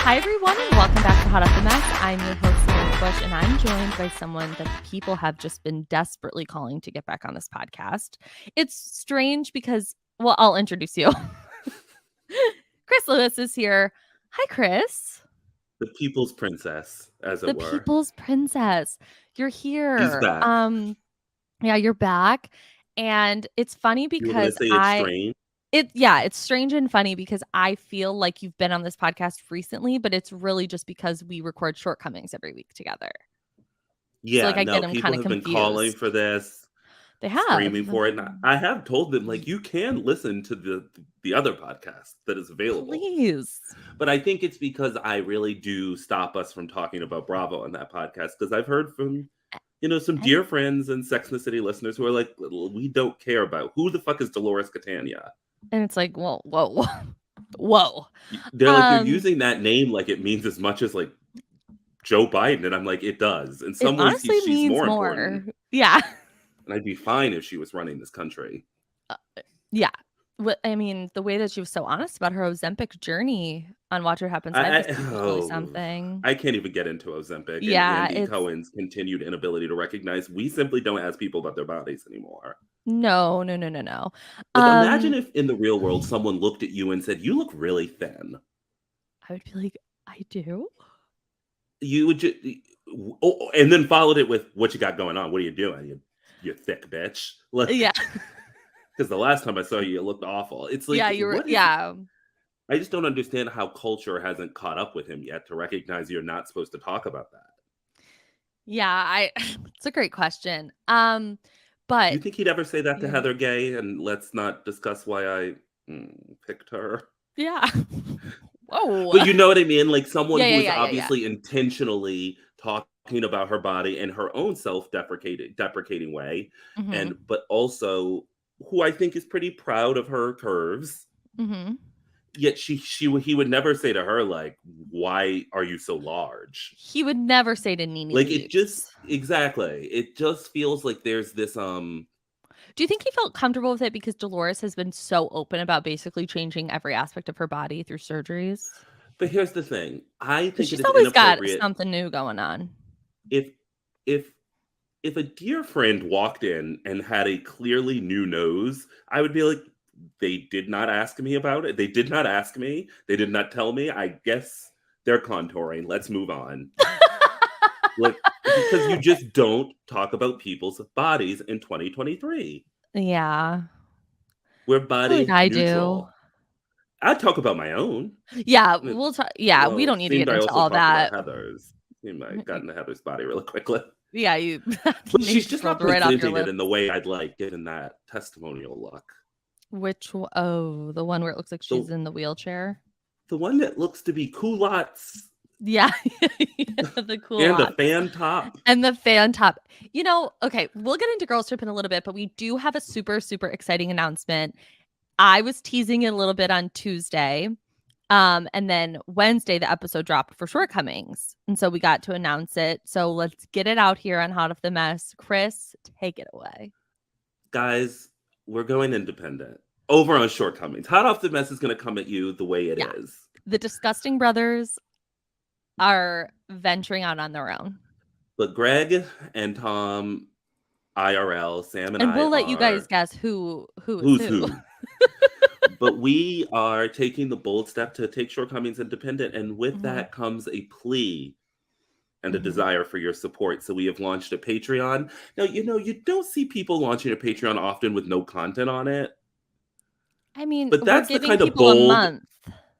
Hi, everyone, and welcome back to Hot Off the Mess. I'm your host, Samantha Bush, and I'm joined by someone that people have just been desperately calling to get back on this podcast. It's strange because, well, I'll introduce you. Chris Lewis is here. Hi, Chris. The people's princess, as it were. The people's princess. You're here. She's back. Yeah, you're back. And it's funny You were going to because say it's strange? it's strange and funny because I feel like you've been on this podcast recently, but it's really just because we record shortcomings every week together. Yeah, so, I get them people kind of have confused. been calling for this. They have. Screaming for it. And I have told them, you can listen to the other podcast that is available. Please. But I think it's because I really do stop us from talking about Bravo on that podcast, because I've heard from some dear friends and Sex and the City listeners who are like, we don't care about who the fuck is Dolores Catania. And it's like, whoa. They're like, you're using that name like it means as much as Joe Biden, and I'm like, it does. In some ways, she's more important. Yeah. And I'd be fine if she was running this country. Yeah. I mean, the way that she was so honest about her Ozempic journey on Watch What Happens Live is really something. I can't even get into Ozempic. Yeah, and Andy Cohen's continued inability to recognize we simply don't ask people about their bodies anymore. No. Imagine if in the real world someone looked at you and said, "You look really thin." I would be like, I do. You would just, and then followed it with, "What you got going on? What are you doing? You thick bitch." Yeah. Because the last time I saw you looked awful. It's like, yeah. I just don't understand how culture hasn't caught up with him yet to recognize you're not supposed to talk about that. Yeah, it's a great question. But do you think he'd ever say that to Heather Gay? And let's not discuss why I picked her. Yeah. Whoa. But you know what I mean? Someone who's obviously intentionally talking about her body in her own self-deprecating way, but also who I think is pretty proud of her curves. Mm-hmm. Yet he would never say to her, "Why are you so large?" He would never say to Nene. It just feels like there's this. Do you think he felt comfortable with it because Dolores has been so open about basically changing every aspect of her body through surgeries? But here's the thing: I think she's always got something new going on. If a dear friend walked in and had a clearly new nose, I would be like, they did not ask me about it. They did not ask me. They did not tell me. I guess they're contouring. Let's move on. Because you just don't talk about people's bodies in 2023. Yeah. We're body neutral. I do. I talk about my own. Yeah, we'll talk. Yeah, we don't need to get into all that. Heather's. I got into Heather's body really quickly. Yeah, you. But she's just not presenting it in the way I'd like, given that testimonial look. Which? Oh, the one where it looks like she's in the wheelchair. The one that looks to be culottes. Yeah, the culottes. And the fan top. Okay, we'll get into Girls Trip in a little bit, but we do have a super, super exciting announcement. I was teasing it a little bit on Tuesday. And then Wednesday, the episode dropped for Shortcomings. And so we got to announce it. So let's get it out here on Hot Off the Mess. Chris, take it away. Guys, we're going independent. Over on Shortcomings. Hot Off the Mess is going to come at you the way it is. The Disgusting Brothers are venturing out on their own. But Greg and Tom, IRL, Sam and I we'll let you guys guess who's who. But we are taking the bold step to take Shortcomings independent. And with that comes a plea and a desire for your support. So we have launched a Patreon. Now, you don't see people launching a Patreon often with no content on it. I mean, but that's the kind of bold,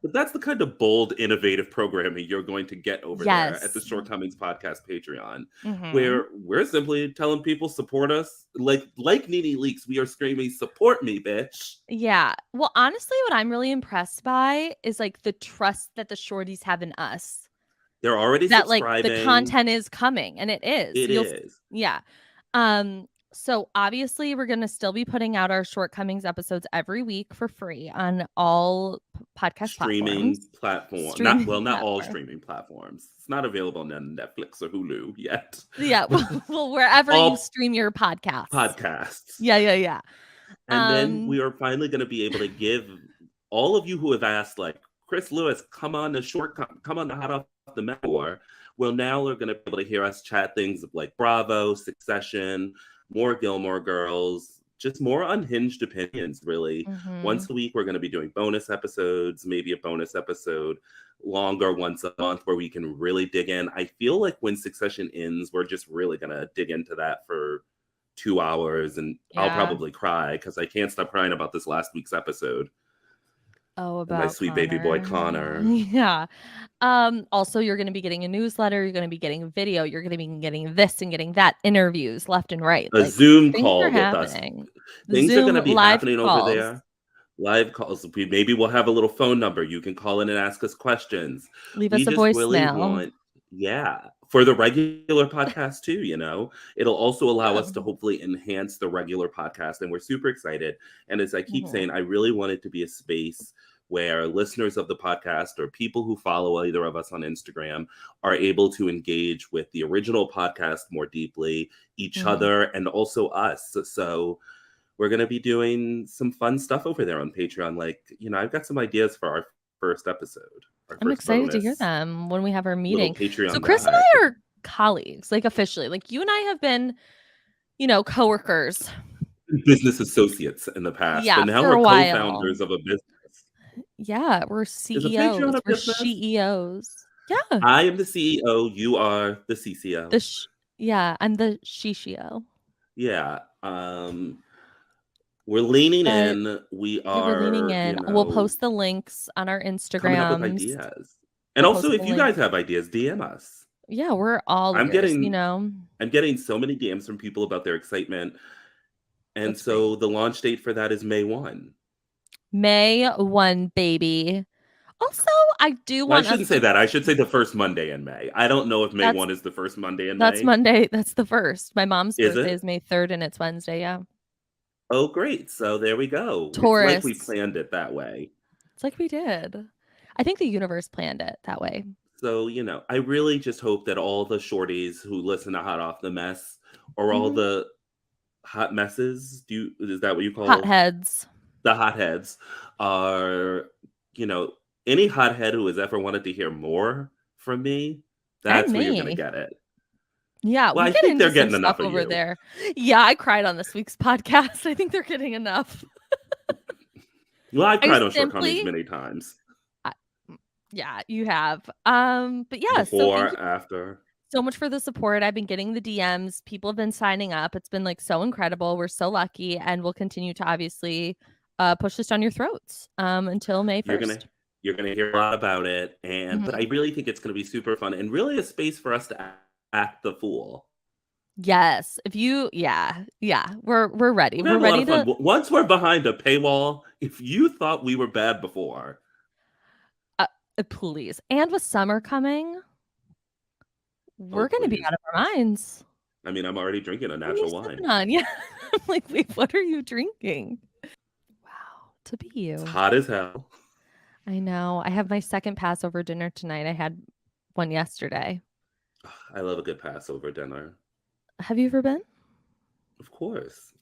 but that's the kind of bold, innovative programming you're going to get over there at the Shortcomings Podcast Patreon, where we're simply telling people support us. Like Nene Leakes, we are screaming, "Support me, bitch!" Yeah. Well, honestly, what I'm really impressed by is the trust that the shorties have in us. They're already subscribing. The content is coming, and it is. It is. Yeah. So obviously we're going to still be putting out our Shortcomings episodes every week for free on all podcast streaming platforms. Not all streaming platforms. It's not available on Netflix or Hulu yet. Yeah. Well, wherever you stream your podcasts. Yeah. And then we are finally going to be able to give all of you who have asked, Chris Lewis, come on the Hot Off the Metaphor. Well, now we're going to be able to hear us chat things like Bravo, Succession, more Gilmore Girls, just more unhinged opinions, really. Once a week, we're going to be doing bonus episodes, maybe a bonus episode longer once a month where we can really dig in. I feel like when Succession ends, we're just really going to dig into that for 2 hours, and I'll probably cry because I can't stop crying about this last week's episode. Oh, about my sweet Connor. baby boy Connor. Yeah. Also, you're going to be getting a newsletter. You're going to be getting video. You're going to be getting this and getting that, interviews left and right. A Like, Zoom things call are with happening. us. Things Zoom are going to be live happening calls. over there. Live calls. Maybe we'll have a little phone number. You can call in and ask us questions. Leave us a voicemail. For the regular podcast too, it'll also allow us to hopefully enhance the regular podcast, and we're super excited. And as I keep saying, I really want it to be a space where listeners of the podcast or people who follow either of us on Instagram are able to engage with the original podcast more deeply, each other, and also us. So we're going to be doing some fun stuff over there on Patreon. Like, I've got some ideas for our first episode. I'm excited to hear them when we have our meeting. So Chris and I are colleagues, like officially. Like, you and I have been, coworkers. Business associates in the past. Yeah, but now for we're a while. Co-founders of a business. Yeah, we're CEOs. We're CEOs. Yeah. I am the CEO. You are the CCO. I'm the shishio. Yeah. We're leaning in. We're leaning in. We'll post the links on our Instagram. Coming up with ideas. And also, if you guys have ideas, DM us. Yeah, we're all I'm ears, getting so many DMs from people about their excitement. And so the launch date for that is May 1. May 1, baby. Also, I do want. I shouldn't say that. I should say the first Monday in May. I don't know if May 1 is the first Monday in May. That's Monday. That's the first. My mom's birthday is May 3rd, and it's Wednesday. Yeah. Oh, great. So there we go. Taurus. It's like we planned it that way. It's like we did. I think the universe planned it that way. So, I really just hope that all the shorties who listen to Hot Off the Mess, or all the hot messes, is that what you call hotheads? The hotheads are, any hothead who has ever wanted to hear more from me, that's where you're going to get it. Yeah, well, I think they're getting enough over you. There. Yeah, I cried on this week's podcast. I think they're getting enough. Well, I've cried on shortcomings many times. Yeah, you have. But yeah, before, after. So much for the support. I've been getting the DMs. People have been signing up. It's been so incredible. We're so lucky, and we'll continue to obviously push this down your throats until May 1st. You're gonna hear a lot about it, and but I really think it's gonna be super fun and really a space for us to act the fool. Yes, we're ready. We're ready to. Once we're behind a paywall, if you thought we were bad before, please. And with summer coming, we're going to be out of our minds. I mean, I'm already drinking a natural wine. Yeah, I'm like, wait, what are you drinking? Wow, to be you. It's hot as hell. I know. I have my second Passover dinner tonight. I had one yesterday. I love a good Passover dinner. Have you ever been? Of course.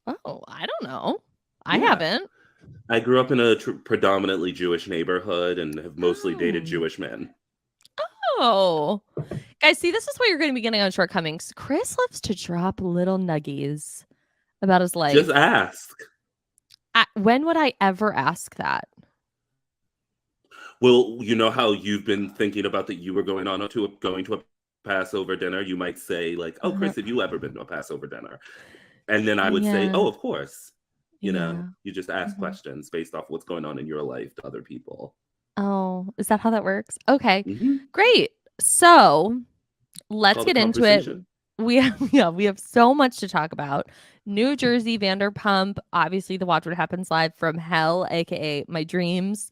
Oh, I don't know. I haven't. I grew up in a predominantly Jewish neighborhood and have mostly dated Jewish men. Oh. Guys, see, this is what you're going to be getting on Shortcomings. Chris loves to drop little nuggies about his life. Just ask. When would I ever ask that? Well, you know how you've been thinking about that you were going to a Passover dinner. You might say like, "Oh, Chris, have you ever been to a Passover dinner?" And then I would say, "Oh, of course." You just ask questions based off what's going on in your life to other people. Oh, is that how that works? Okay, great. So let's get into it. We have so much to talk about. New Jersey, Vanderpump, obviously the Watch What Happens Live from Hell, a.k.a. my dreams.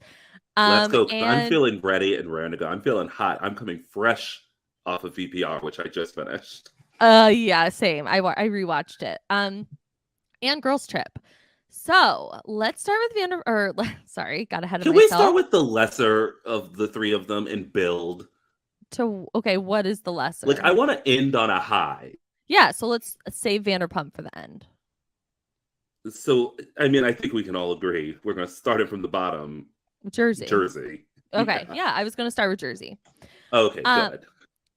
Let's go. I'm feeling ready and raring to go. I'm feeling hot. I'm coming fresh off of VPR, which I just finished. Yeah, same. I rewatched it. And Girls Trip. So let's start with got ahead of myself. Can we start with the lesser of the three of them and build? What is the lesser? Like, I want to end on a high. Yeah, so let's save Vanderpump for the end. So, I mean, I think we can all agree we're going to start it from the bottom. Jersey. Okay. Yeah. I was going to start with Jersey. Okay, good.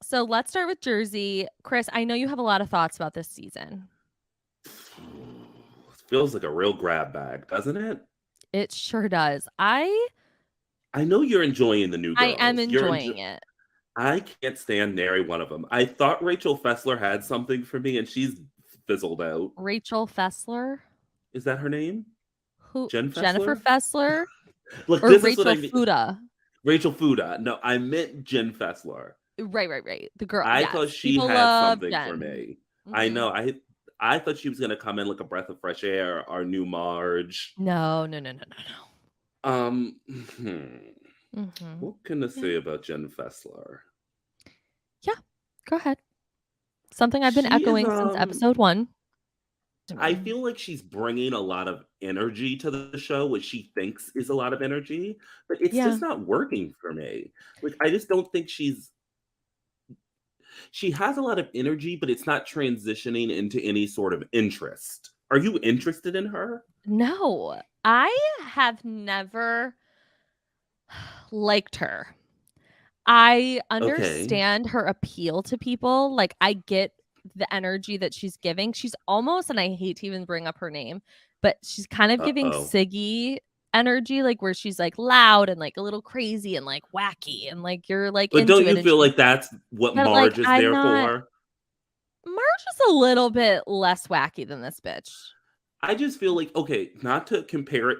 So let's start with Jersey. Chris, I know you have a lot of thoughts about this season. Feels like a real grab bag, doesn't it? It sure does. I know you're enjoying the new am girls. enjoying it. I can't stand nary one of them. I thought Rachel Fessler had something for me, and she's fizzled out. Rachel Fessler? Is that her name? Who? Jen Jennifer Fessler? Fessler? Look, Or this is what Rachel I mean. Fuda? Rachel Fuda. No, I meant Jen Fessler. Right. The girl. I thought Yes. she People had love something for Jen. me. I Mm-hmm. know. I thought she was gonna come in like a breath of fresh air, our new Marge. No. What can I say about Jen Fessler? Yeah, go ahead. Something I've been She is, echoing since episode 1. I feel like she's bringing a lot of energy to the show, which she thinks is a lot of energy, but it's Yeah. just not working for me. Like, I just don't think she has a lot of energy, but it's not transitioning into any sort of interest. Are you interested in her? No, I have never liked her. I Okay. understand her appeal to people. Like, I get the energy that she's giving. She's almost, and I hate to even bring up her name, but she's kind of giving Uh-oh. Siggy energy, like where she's like loud and like a little crazy and like wacky and like you're like But into don't it. you And feel she's, like that's what but like Marge is I'm there not. for? Marge is a little bit less wacky than this bitch. I just feel like, okay, not to compare it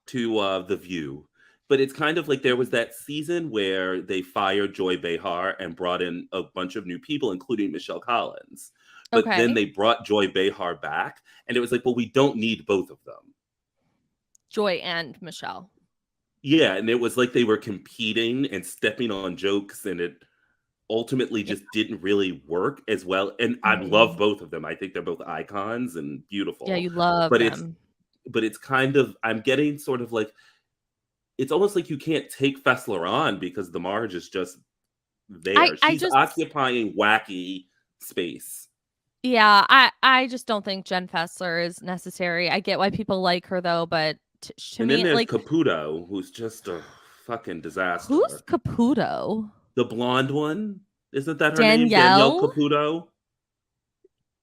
to The View, but it's kind of like there was that season where they fired Joy Behar and brought in a bunch of new people, including Michelle Collins. But then Okay. they brought Joy Behar back, and it was like, well, we don't need both of them. Joy and Michelle. Yeah, and it was like they were competing and stepping on jokes, and it ultimately just didn't really work as well. And I love both of them. I think they're both icons and beautiful. Yeah, you love but them. it's kind of, I'm getting sort of like, it's almost like you can't take Fessler on because the Marge is just there. She's occupying wacky space. Yeah, I just don't think Jen Fessler is necessary. I get why people like her though, but to And me, then there's like, Caputo, who's just a fucking disaster. who's Caputo? The blonde one? Isn't that her name? Danielle Caputo?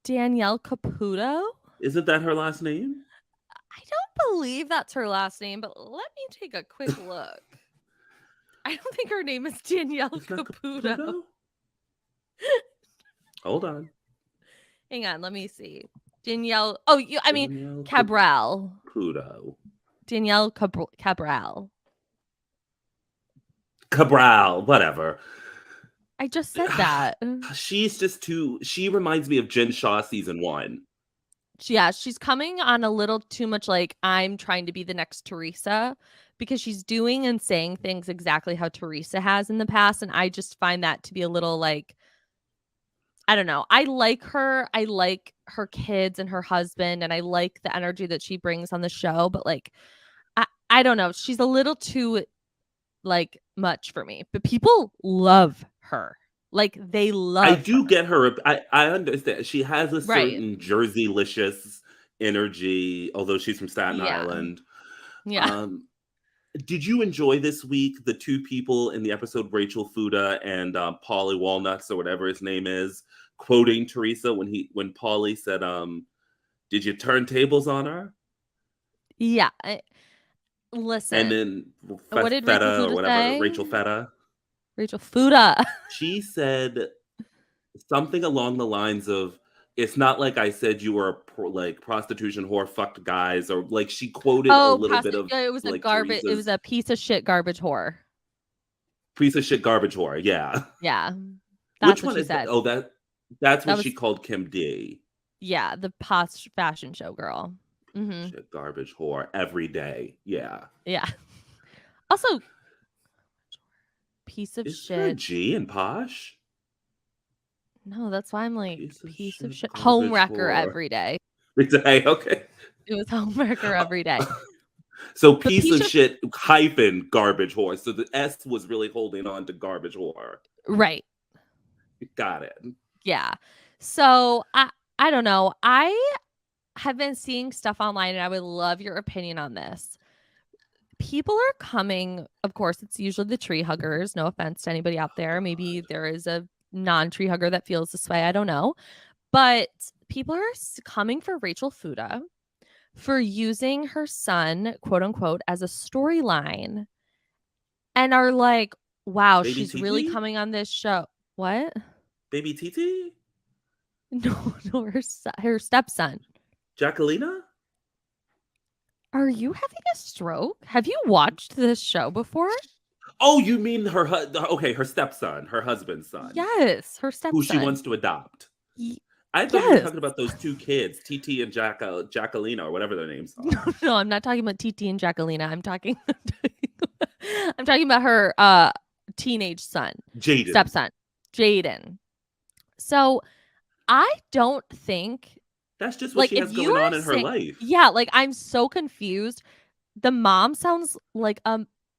Danielle Caputo? Isn't that her last name? I don't believe that's her last name, but let me take a quick look. I don't think her name is Danielle Caputo. Hold on. Hang on, let me see. Danielle. Oh, Danielle Cabral. Caputo. Danielle Cabral. Cabral, whatever. I just said that. She's just too. She reminds me of Jen Shaw season 1. Yeah, she's coming on a little too much like I'm trying to be the next Teresa because she's doing and saying things exactly how Teresa has in the past. And I just find that to be a little like, I don't know. I like her. I like her kids and her husband, and I like the energy that she brings on the show. But like, I don't know. She's a little too like much for me. But people love her. Like they love. I do get her. I understand. She has a certain Jersey-licious energy, although she's from Staten Island. Yeah. Did you enjoy this week the two people in the episode, Rachel Fuda and Paulie Walnuts or whatever his name is, quoting Teresa when Paulie said, "Did you turn tables on her?" Yeah. Listen. And then what did Rachel Feta Fuda or whatever, say? Rachel Feta. Rachel Fuda. She said something along the lines of, "It's not like I said you were like prostitution whore fucked guys," or like she quoted a little bit of it was like a garbage. Teresa's, It was a piece of shit garbage whore. Piece of shit garbage whore. Yeah. Yeah. That's Which what one she is said. that? Oh, that's what she called Kim D. Yeah, the posh fashion show girl. Mm-hmm. Shit garbage whore every day. Yeah. Yeah. Also, piece of Is shit. there a G in posh? No, that's why I'm like piece of shit. Garbage Homewrecker whore. every day. Okay. It was homewrecker every day. So piece of shit hyphen garbage whore. So the S was really holding on to garbage whore. Right. Got it. Yeah. So I don't know. I have been seeing stuff online and I would love your opinion on this. people are coming. Of course, it's usually the tree huggers. No offense to anybody out there. Maybe there is a non-tree hugger that feels this way. I don't know. But people are coming for Rachel Fuda for using her son, quote unquote, as a storyline and are like, wow, Baby she's really Titi? coming on this show. What? Baby Titi? No, her stepson. Jacquelina? Are you having a stroke? Have you watched this show before? Oh, you mean her her stepson, her husband's son, Yes, her who she stepson. wants to adopt. Y- I thought you were yes. talking about those two kids, TT and Jacquelina, or whatever their names are. No, I'm not talking about TT and Jacquelina. I'm talking about her teenage son, Jaden. stepson, Jaden. So I don't think That's just what she has going on in her life. Yeah, like I'm so confused. The mom sounds like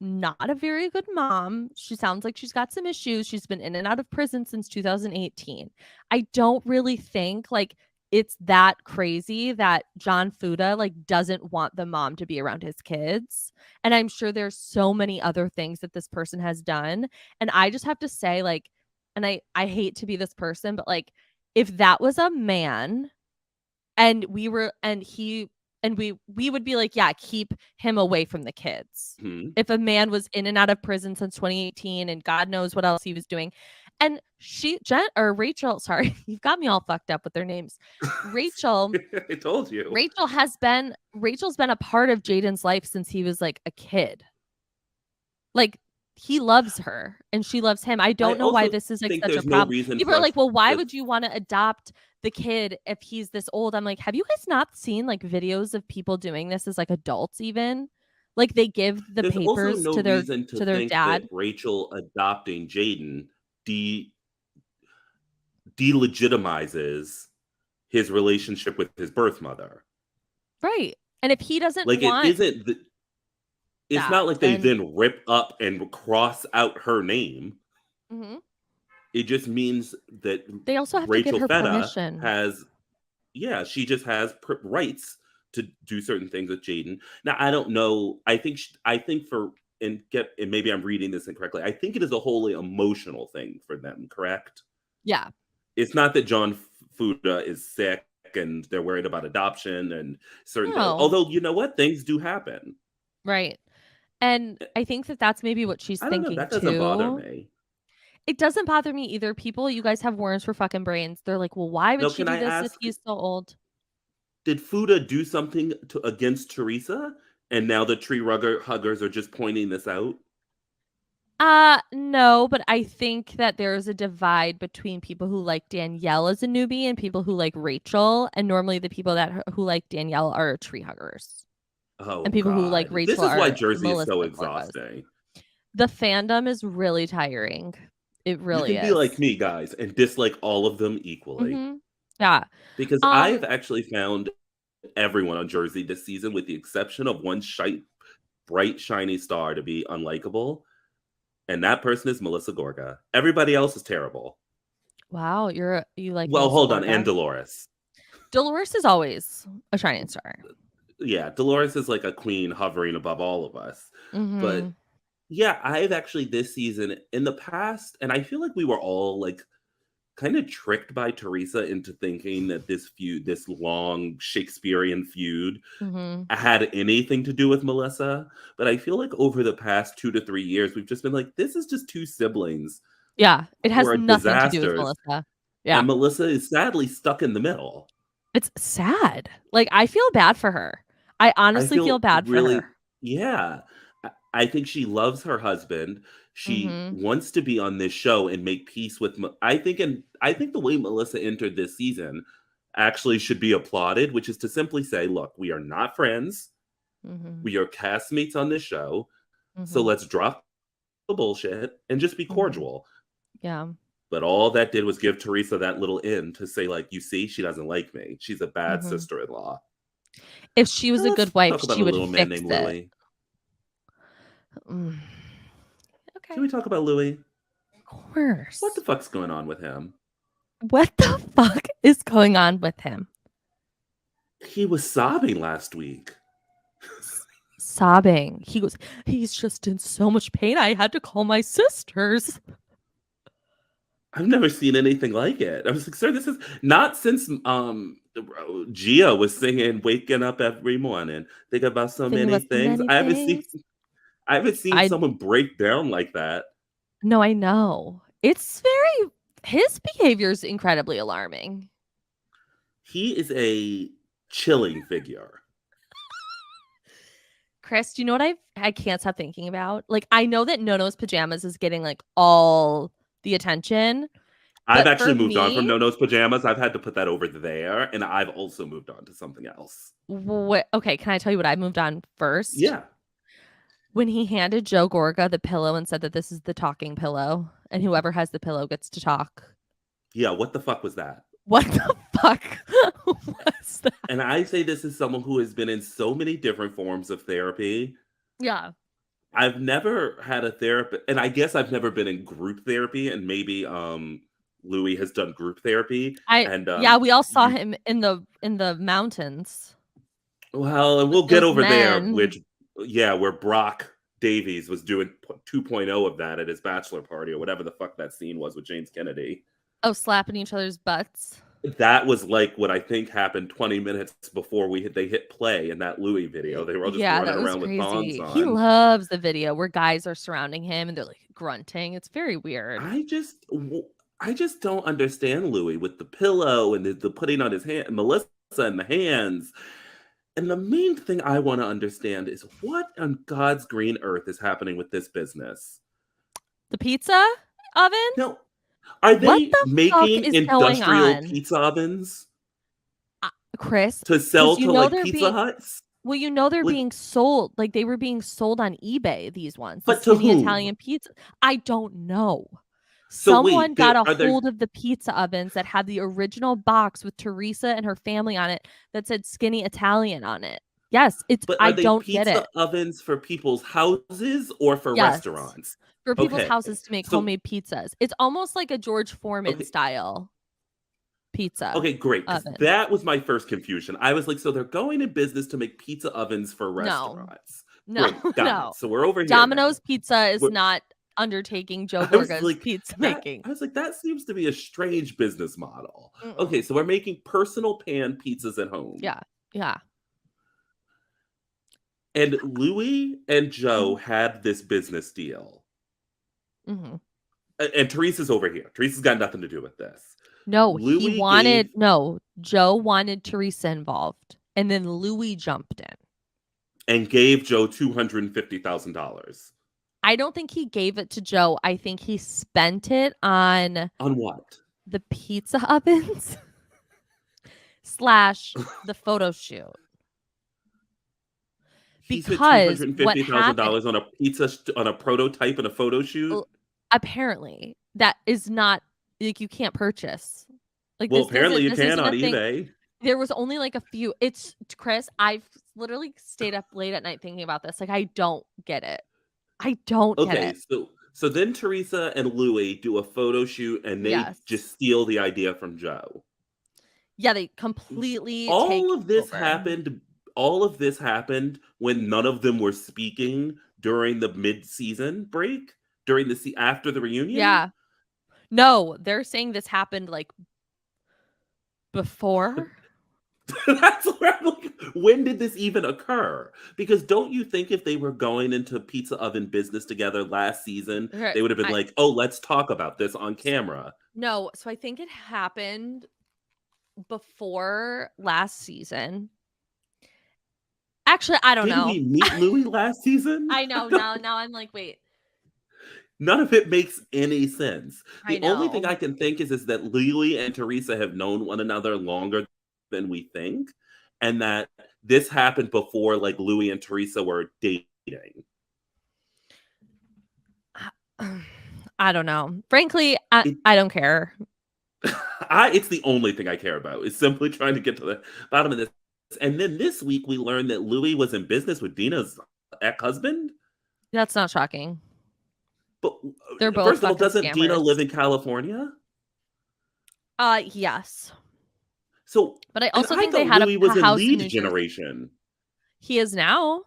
not a very good mom. She sounds like she's got some issues. She's been in and out of prison since 2018. I don't really think like it's that crazy that John Fuda like doesn't want the mom to be around his kids. And I'm sure there's so many other things that this person has done. And I just have to say like, and I hate to be this person, but like if that was a man and we would be like, yeah, keep him away from the kids. If a man was in and out of prison since 2018 and God knows what else he was doing. And Rachel, sorry, you've got me all fucked up with their names. Rachel, I told you. Rachel's been a part of Jaden's life since he was like a kid. Like he loves her and she loves him. I don't know why this is like such a problem. People are like, well, why would you want to adopt the kid if he's this old? I'm like, have you guys not seen like videos of people doing this as like adults even? Like they give the There's papers also no to their reason to their think dad. that Rachel adopting Jaden delegitimizes his relationship with his birth mother. Right. And if he doesn't like want it isn't it's not like they then rip up and cross out her name. Mm-hmm. It just means that they also have Rachel to get her Feta permission. she just has rights to do certain things with Jaden. Now I don't know. I think maybe I'm reading this incorrectly. I think it is a wholly emotional thing for them. Correct? Yeah. It's not that John Fuda is sick and they're worried about adoption and certain things. Although you know what, things do happen. Right. And I think that that's maybe what she's thinking too. That doesn't bother me. It doesn't bother me either. People, you guys have worms for fucking brains. They're like, well, why would she do this if he's so old? Did Fuda do something against Teresa? And now the tree huggers are just pointing this out? No, but I think that there's a divide between people who like Danielle as a newbie and people who like Rachel. And normally the people who like Danielle are tree huggers. Oh, and people who like Rachel. This is why Jersey is so exhausting. The fandom is really tiring. It really is. You can be like me, guys, and dislike all of them equally. Mm-hmm. Yeah. Because I've actually found everyone on Jersey this season, with the exception of one bright, shiny star, to be unlikable. And that person is Melissa Gorga. Everybody else is terrible. Wow, you like Well, Melissa hold Gorga? on, and Dolores. Dolores is always a shining star. Yeah, Dolores is like a queen hovering above all of us. Mm-hmm. But yeah, I've actually this season in the past, and I feel like we were all like kind of tricked by Teresa into thinking that this long Shakespearean feud had anything to do with Melissa. But I feel like over the past 2 to 3 years, we've just been like, this is just two siblings. Yeah, it has nothing to do with Melissa. Yeah. And Melissa is sadly stuck in the middle. It's sad. Like, I feel bad for her. I honestly feel bad for her. Yeah. I think she loves her husband. She wants to be on this show and make peace with. I think the way Melissa entered this season actually should be applauded, which is to simply say, look, we are not friends. We are castmates on this show. So let's drop the bullshit and just be cordial. Yeah. But all that did was give Teresa that little in to say, like, you see, she doesn't like me. She's a bad sister-in-law. If she was a good wife, she would little fix man named it. Louis. Okay. Can we talk about Louis? Of course. What the fuck's going on with him? What the fuck is going on with him? He was sobbing last week. sobbing. He goes, he's just in so much pain. I had to call my sisters. I've never seen anything like it. I was like, sir, this is not since Gia was singing "Waking Up Every Morning, Think About So Thinking Many about so Things." many things. I haven't seen I someone break down like that. No, I know. It's very his behavior is incredibly alarming. He is a chilling figure. Chris, do you know what I can't stop thinking about? Like, I know that Nono's Pajamas is getting like all the attention, I've but actually for moved on from me, No Nose Pajamas. I've had to put that over there, and I've also moved on to something else. okay, can I tell you what I moved on first? Yeah. When he handed Joe Gorga the pillow and said that this is the talking pillow, and whoever has the pillow gets to talk. Yeah, what the fuck was that? What the fuck was that? And I say this as someone who has been in so many different forms of therapy. Yeah. I've never had a therapist, and I guess I've never been in group therapy, and maybe Louis has done group therapy. And Yeah, we all saw you him in the mountains well, and with we'll get those over there, men. which yeah, where Brock Davies was doing 2.0 of that at his bachelor party or whatever the fuck that scene was with James Kennedy. Oh, slapping each other's butts. That was like what I think happened 20 minutes before they hit play in that Louis video. They were all just Yeah, running that was around with thongs crazy. He on. loves the video where guys are surrounding him and they're like grunting. It's very weird. I just don't understand Louis with the pillow and the putting on his hand, Melissa and the hands. And the main thing I want to understand is what on God's green earth is happening with this business. The pizza oven? Now, are What they the fuck making is going industrial on? pizza ovens Chris, to because sell to like Pizza Huts? well, you know they're Like, being sold. Like they were being sold on eBay, these ones, the but to skinny whom? Italian pizza. I don't know. So Someone wait, got a are there hold of the pizza ovens that had the original box with Teresa and her family on it that said skinny Italian on it. Yes, it's but I are they don't get pizza it. ovens for people's houses or for Yes. restaurants? For people's Okay. houses to make So homemade pizzas. It's almost like a George Foreman okay. style pizza Okay, great. Because oven. that was my first confusion. I was like, so they're going in business to make pizza ovens for No. restaurants. No, Great, got it. no. So we're over here now. Domino's Pizza is We're, not undertaking Joe I was Gorga's like, pizza making. that seems to be a strange business model. Okay, Mm-mm. so we're making personal pan pizzas at home. Yeah. Yeah. And Louis and Joe Mhm. had this business deal. Mhm. And Teresa's over here. Teresa's got nothing to do with this. No, Louis Joe wanted Teresa involved, and then Louis jumped gave Joe $250,000. I don't think he gave it to Joe. I think he spent it on On what? the pizza ovens slash the photo shoot. He spent Because what happened, $250,000 on a on a prototype and a photo shoot. Apparently, that is not like you can't purchase. Like Well, apparently you this can isn't on a thing. eBay. There was only like a few. It's Chris. I've literally stayed up late at night thinking about this. Like I don't get it. I don't get Okay, it. so then Teresa and Louis do a photo shoot and they Yes. just steal the idea from Joe. Yeah, they completely take All of this over. happened. All of this happened when none of them were speaking during the mid-season break, during after the reunion. Yeah. No, they're saying this happened like before. That's where I'm like, when did this even occur? Because don't you think if they were going into pizza oven business together last season, they would have been like, oh, let's talk about this on camera? No, so I think it happened before last season. Actually, I don't Didn't know. we meet Louis last season? I know. Now I'm like, wait. None of it makes any sense. I The only thing know. I can think is that Louis and Teresa have known one another longer than we think, and that this happened before like Louis and Teresa were dating. I don't know. Frankly, I don't care. It's the only thing I care about is simply trying to get to the bottom of this. And then this week we learned that Louis was in business with Dina's ex-husband. That's not shocking. But They're both first of all, fucking doesn't Dina scammers. live in California? Yes. So, but I also think thought they had Louis was a in house in Lead New Jersey. Generation. He is now.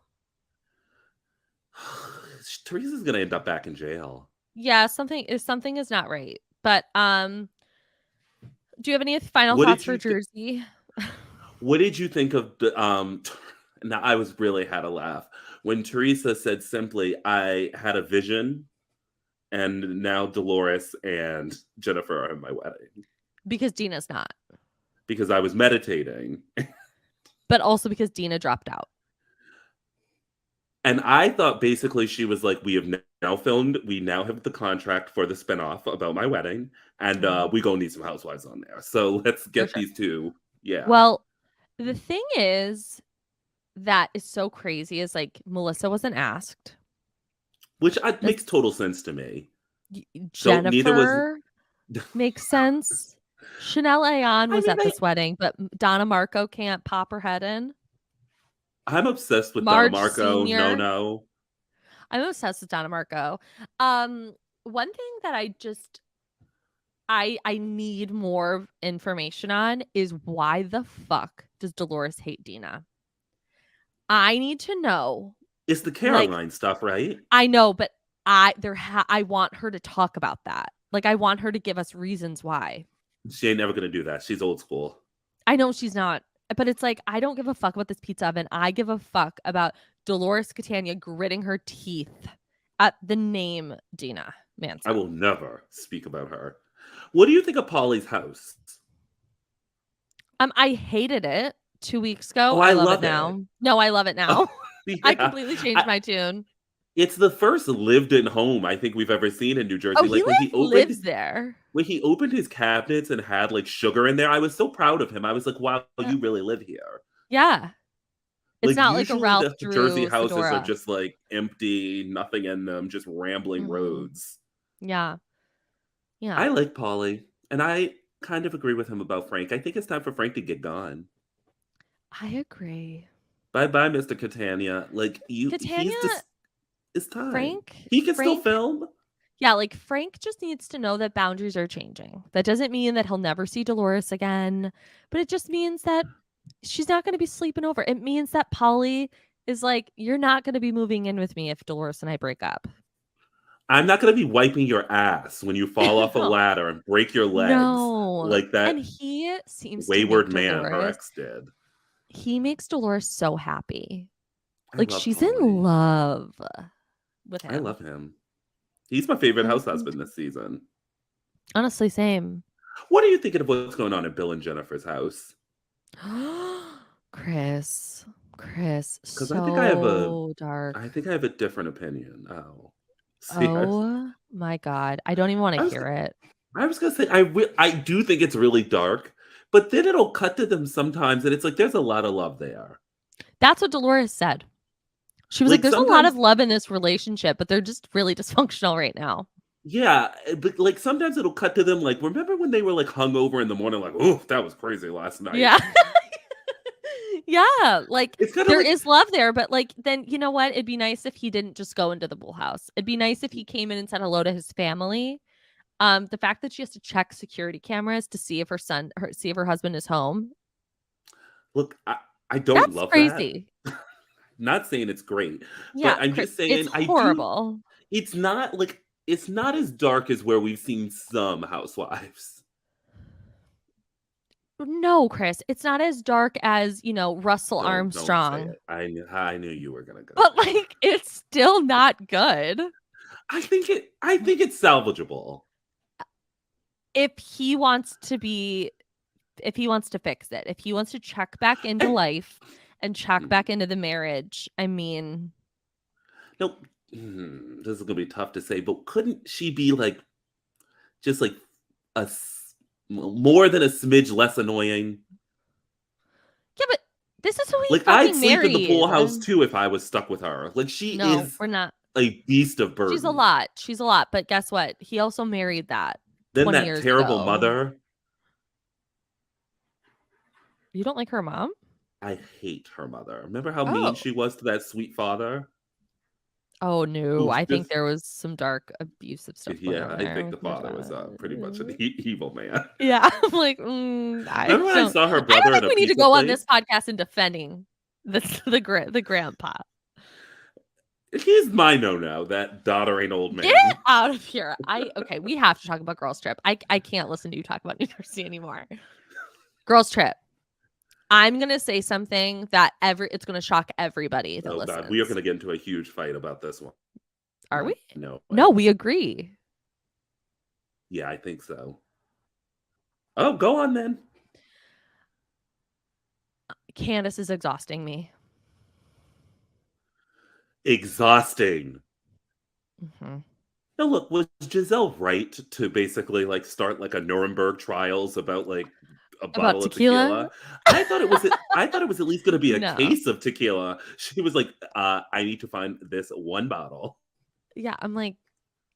Teresa's gonna end up back in jail. Yeah, something is not right. But do you have any final What thoughts did for you think? Jersey? What did you think of the now I was really had a laugh when Teresa said simply, "I had a vision, and now Dolores and Jennifer are in my wedding Because Dina's not. because I was meditating." But also because Dina dropped out. And I thought basically she was like, "We have now filmed. We now have the contract for the spinoff about my wedding, and we gonna need some housewives on there. So let's For get sure. these two." Yeah. Well, the thing is that is so crazy is like Melissa wasn't asked. Which That's makes total sense to me. So neither was. Jennifer makes sense. Chanel Ayan I was mean, at this wedding, but Donna Marco can't pop her head in. I'm obsessed with Donna Marge Marco. Sr. No. I'm obsessed with Donna Marco. One thing that I need more information on is why the fuck does Dolores hate Dina? I need to know. It's the Like, Caroline stuff, right? I know, but I want her to talk about that. Like, I want her to give us reasons why. She ain't never gonna do that. She's old school. I know she's not, but it's like I don't give a fuck about this pizza oven. I give a fuck about Dolores Catania gritting her teeth at the name Dina Manson. I will never speak about her. What do you think of Polly's house? I hated it 2 weeks ago. Oh, I I love it love now. it. No, I love it now. Oh, yeah. I completely changed my tune. It's the first lived-in home I think we've ever seen in New Jersey. Oh, he Like lives there. when he opened his cabinets and had like sugar in there, I was so proud of him. I was like, "Wow, Yeah. you really live here." Yeah. It's Like not like a usually Ralph the Jersey Drew houses are fedora. just like empty, nothing in them, just rambling roads. Yeah. Yeah. I like Polly, and I kind of agree with him about Frank. I think it's time for Frank to get gone. I agree. Bye-bye, Mr. Catania. Like Catania, he's just it's time. Frank, He can still film. Yeah, like Frank just needs to know that boundaries are changing. That doesn't mean that he'll never see Dolores again, but it just means that she's not going to be sleeping over. It means that Polly is like, you're not going to be moving in with me if Dolores and I break up. I'm not going to be wiping your ass when you fall off a No. ladder and break your legs No. like that. And he seems wayward to make man Dolores, her ex did. He makes Dolores so happy. I Like love she's Polly. in love with him. I love him. He's my favorite house husband this season. Honestly, same. What are you thinking of what's going on in Bill and Jennifer's house? Chris, Because so dark. I think I have a different opinion. Oh, Oh my God. I don't even want to hear it. I was gonna say I do think it's really dark, but then it'll cut to them sometimes, and it's like there's a lot of love there. That's what Dolores said. She was like, "There's a lot of love in this relationship, but they're just really dysfunctional right now." Yeah, but like sometimes it'll cut to them like, remember when they were like hungover in the morning, like, oh, that was crazy last night. Yeah. Yeah, like there like, is love there, but like then you know what? It'd be nice if he didn't just go into the pool house. It'd be nice if he came in and said hello to his family. The fact that she has to check security cameras to see if see if her husband is home. Look, I don't love crazy. That. Not saying it's great, Yeah, but I'm just saying it's horrible. It's not like it's not as dark as where we've seen some housewives. No, Chris, it's not as dark as, Russell Armstrong. Don't say it. I knew you were gonna go. But like it's still not good. I think it's salvageable. If he wants to fix it, if he wants to check back into life and check back into the marriage, I mean, no, this is gonna be tough to say, but couldn't she be like just like more than a smidge less annoying? Yeah, but this is who he like fucking I'd sleep married. in the pool house too if I was stuck with her. Like we're not a beast of burden. She's a lot, but guess what? He also married that. Then that terrible mother. You don't like her mom? I hate her mother. Remember how mean she was to that sweet father? Oh no, I think there was some dark abusive stuff. Yeah, I think the father was pretty much an evil man. Yeah, I'm like, remember when I saw her brother. I don't think we need to go on this podcast in defending the grandpa. He's my no-no, that doddering old Get man. out of here. Okay, we have to talk about Girls Trip. I can't listen to you talk about New Jersey anymore. Girls Trip. I'm gonna say something that it's gonna shock everybody that Oh listens. God, we are going to get into a huge fight about this one. Are we? No. No, we agree. Yeah, I think so. Oh, go on then. Candace is exhausting me. Exhausting. Mm-hmm. Now look, was Giselle right to basically like start like a Nuremberg trials about like a About bottle of tequila? tequila? I thought it was at least going to be a No. case of tequila. She was like, I need to find this one bottle. Yeah, I'm like,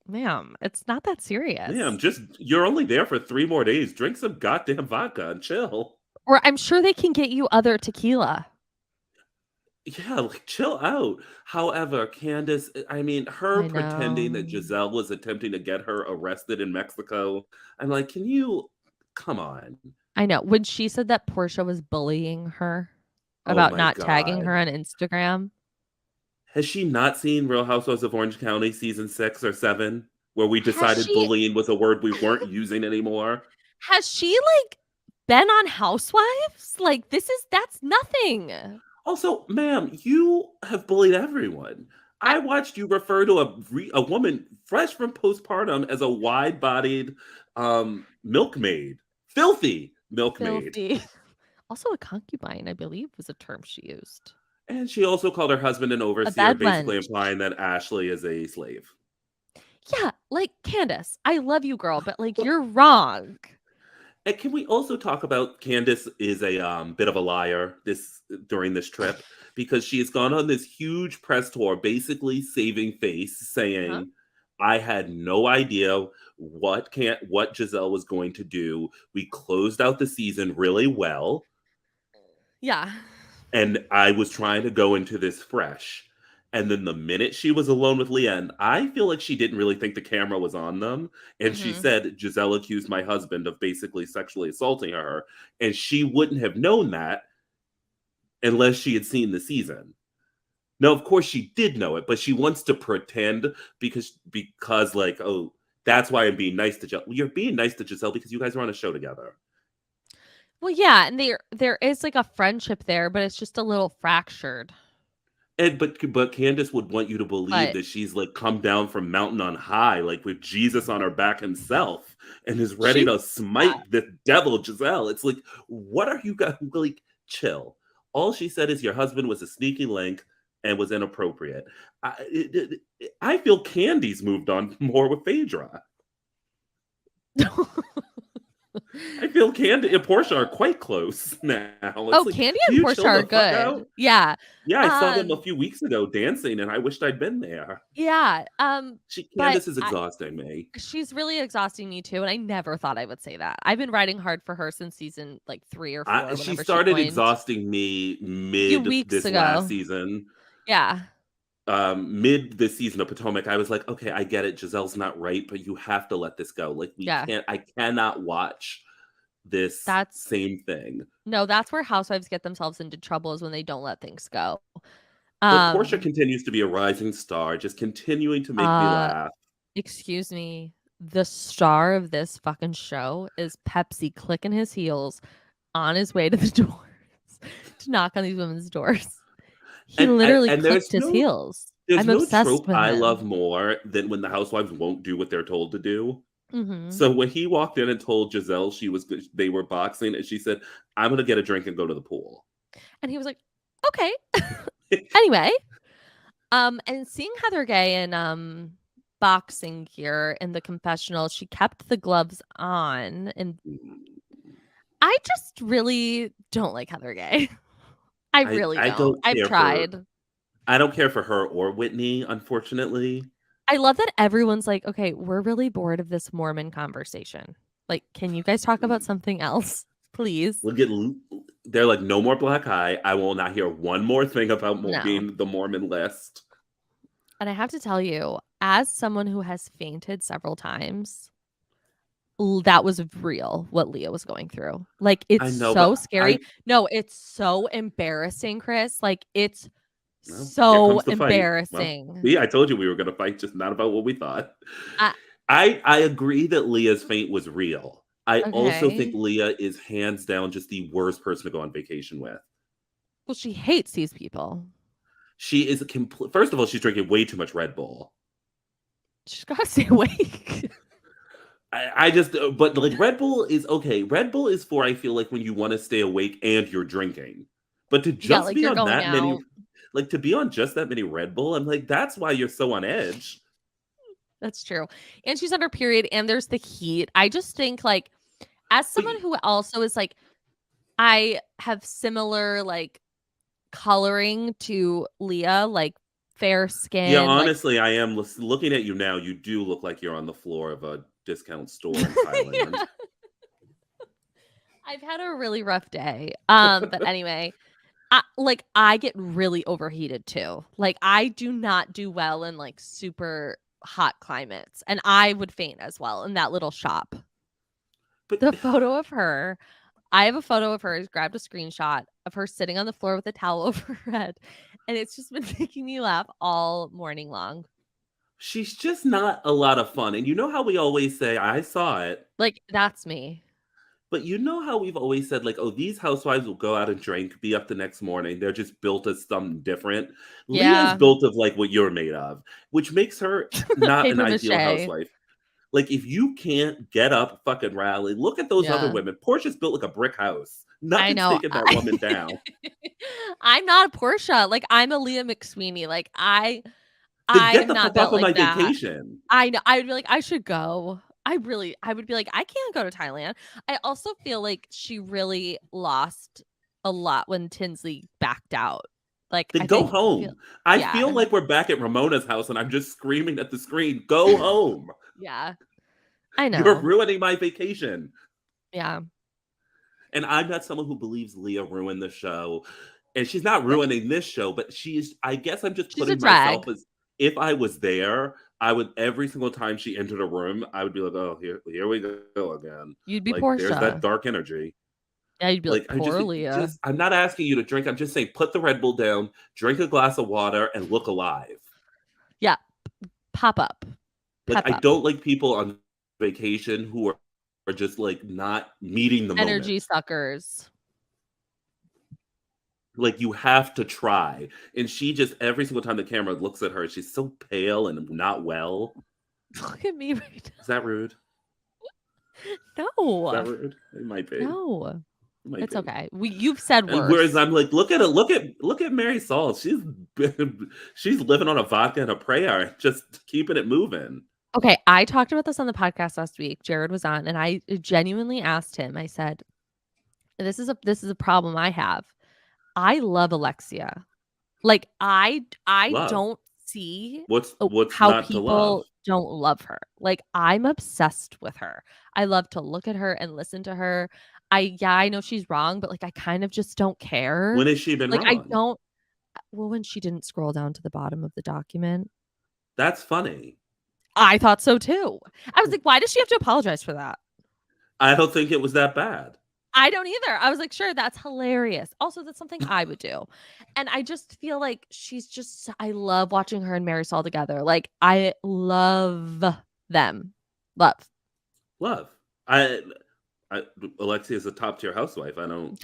ma'am, it's not that serious. Ma'am, you're only there for 3 more days. Drink some goddamn vodka and chill. Or I'm sure they can get you other tequila. Yeah, like chill out. However, Candace, I mean, her I pretending that know. Giselle was attempting to get her arrested in Mexico. I'm like, can you come on? I know. When she said that Portia was bullying her Oh about my not tagging her God. on Instagram. Has she not seen Real Housewives of Orange County season 6 or 7, where we Has decided she bullying was a word we weren't using anymore? like been on Housewives? Like that's nothing. Also, ma'am, you have bullied everyone. I I watched you refer to a woman fresh from postpartum as a wide-bodied milkmaid, filthy milkmaid, filthy. Also a concubine, I believe, was a term she used. and she also called her husband an A overseer, bad basically wench. implying that Ashley is a slave. Yeah, like Candace, I love you, girl, but like you're wrong. And can we also talk about Candace is a bit of a liar during this trip, because she has gone on this huge press tour, basically saving face, Huh? saying, "I had no idea what Giselle was going to do. We closed out the season really well, Yeah. and I was trying to go into this fresh." And then the minute she was alone with Leanne, I feel like she didn't really think the camera was on them. And she Mm-hmm. said, Giselle accused my husband of basically sexually assaulting her. And she wouldn't have known that unless she had seen the season. Now, of course, she did know it, but she wants to pretend because like, oh, that's why I'm being nice to Giselle. You're being nice to Giselle because you guys are on a show together. Well, yeah, and there is like a friendship there, but it's just a little fractured. And but Candace would want you to believe But that she's like come down from mountain on high, like with Jesus on her back himself, and is ready she's to that. smite the devil, Giselle. It's like, what are you guys like? Chill. All she said is your husband was a sneaky link and was inappropriate. I feel Candy's moved on more with Phaedra. I feel Candy and Portia are quite close now. It's Oh, like, Candy can and you Portia chill are the fuck good. out? Yeah. Yeah, I saw them a Um, few weeks ago dancing, and I wished I'd been there. yeah. But Candace is exhausting me. she's really exhausting me too, and I never thought I would say that. I've been riding hard for her since season like 3 or 4 She whenever she started joined. exhausting me A few mid weeks this last ago. season. Yeah. Mid this season of Potomac, I was like, okay, I get it. Giselle's not right, but you have to let this go. Like, Yeah. I cannot watch this That's same thing. No, that's where housewives get themselves into trouble is when they don't let things go. But Portia Um, continues to be a rising star, just continuing to make me uh, laugh. excuse me. The star of this fucking show is Pepsi clicking his heels on his way to the doors to knock on these women's doors. He literally And clicked his heels. there's I'm no obsessed trope with I love him. more than when the housewives won't do what they're told to do. Mhm. So when he walked in and told Giselle they were boxing, and she said, "I'm gonna get a drink and go to the pool." And he was like, "Okay." Anyway, and seeing Heather Gay in boxing gear in the confessional, she kept the gloves on, and I just really don't like Heather Gay. I really I don't. don't I've care for tried. I don't care for her or Whitney, unfortunately. I love that everyone's like, "Okay, we're really bored of this Mormon conversation. Like, can you guys talk about something else, please?" We'll get they're like, no more black eye. I will not hear one more thing about No. being the Mormon list. And I have to tell you, as someone who has fainted several times, that was real what Leah was going through. Like, it's I know, so but scary. No, it's so embarrassing, Chris. Like, it's Well, here So comes the fight. Well, embarrassing. see, I told you we were going to fight, just not about what we thought. I, I agree that Leah's faint was real. I also think okay. Leah is hands down just the worst person to go on vacation with. Well, she hates these people. She is a complete. First of all, she's drinking way too much Red Bull. She's got to stay awake. I just, but like Red Bull is okay. Red Bull is for, I feel like, when you want to stay awake and you're drinking. But to Yeah, just like be you're on going that many, out. like to be on just that many Red Bull, I'm like, that's why you're so on edge. That's true. And she's on her period and there's the heat. I just think like as But someone who also is like I have similar like coloring to Leah, like fair yeah, skin, like honestly, I am looking at you now. You do look like you're on the floor of a discount store in Thailand. Yeah. I've had a really rough day. But anyway, I get really overheated too. Like I do not do well in like super hot climates, and I would faint as well in that little shop. But The photo of her, I have a photo of her. I grabbed a screenshot of her sitting on the floor with a towel over her head, and it's just been making me laugh all morning long. she's just not a lot of fun. And you know how we always say, I saw it. Like that's me. But you know how we've always said, like, oh, these housewives will go out and drink, be up the next morning. They're just built as something different. Leah's Yeah, built of like what you're made of, which makes her not an paper ideal mache. housewife. Like, if you can't get up, fucking rally, look at those other Yeah, women. Portia's built like a brick house. I Nothing's know. taking that woman down. I'm not a Portia. Like I'm a Leah McSweeney. Like I Then I get am the not fuck off built of my like that. vacation. I know. I would be like, I should go. I would be like, I can't go to Thailand. I also feel like she really lost a lot when Tinsley backed out. Like, Then I go think, home. I feel yeah, like we're back at Ramona's house and I'm just screaming at the screen, go home. yeah, I You're know. ruining my vacation. Yeah. And I'm not someone who believes Leah ruined the show. And she's not No, ruining this show, but I guess I'm just she's a putting myself drag. as if I was there, I would every single time she entered a room, I would be like, oh, here we go again. You'd be Like there's that Portia. dark energy. Yeah, you'd be like, Like I poor Leah. just I'm not asking you to drink. I'm just saying put the Red Bull down, drink a glass of water, and look alive. Yeah. Pop up. Like Pep I up. don't like people on vacation who are just like not meeting the Energy moment. suckers. Like you have to try. And she just every single time the camera looks at her, she's so pale and not well. Look at me right Is that rude? now. Is that No. rude? It might be. It No. might It's be. okay. You've said And whereas worse. I'm like, look at Mary Saul. She's living on a vodka and a prayer, just keeping it moving. Okay, I talked about this on the podcast last week. Jared was on, and I genuinely asked him. I said, this is a problem I have. I love Alexia. Like I Love. don't see What's how not to love? people don't love her. Like I'm obsessed with her. I love to look at her and listen to her. I know she's wrong, but like I kind of just don't care. When has she been Like I wrong? don't well, when she didn't scroll down to the bottom of the document. That's funny. I thought so too. I was like, why does she have to apologize for that? I don't think it was that bad. I don't either. I was like, sure, that's hilarious. Also, that's something I would do. And I just feel like I love watching her and Marisol together. Like, I love them. Love. Love. Alexia is a top tier housewife. I don't.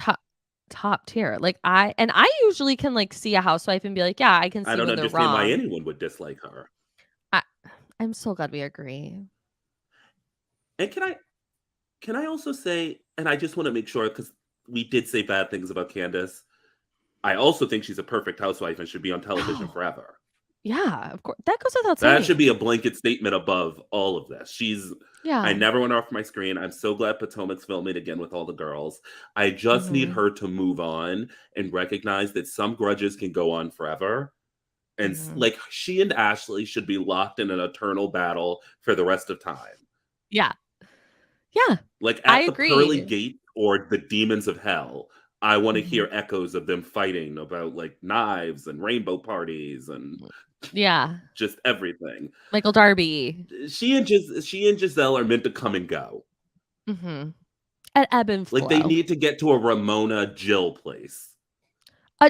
Top tier. Like, I usually can like see a housewife and be like, yeah, I can I see don't when they're understand why wrong. anyone would dislike her. I'm so glad we agree. And can I also say, and I just want to make sure because we did say bad things about Candace. I also think she's a perfect housewife and should be on television Oh, forever. yeah, of course. That goes without That saying. should be a blanket statement above all of this. I Yeah. never went off my screen. I'm so glad Potomac's filming again with all the girls. I just need Mm-hmm. her to move on and recognize that some grudges can go on forever. And Mm-hmm. like she and Ashley should be locked in an eternal battle for the rest of time. Yeah. Yeah. Like I at the pearly agree. gate or the demons of hell, I want to Mm-hmm. hear echoes of them fighting about like knives and rainbow parties and Yeah. just everything. Michael Darby. She and Giselle are meant to come and go. Mm-hmm. At ebb and Like they flow. need to get to a Ramona Jill place.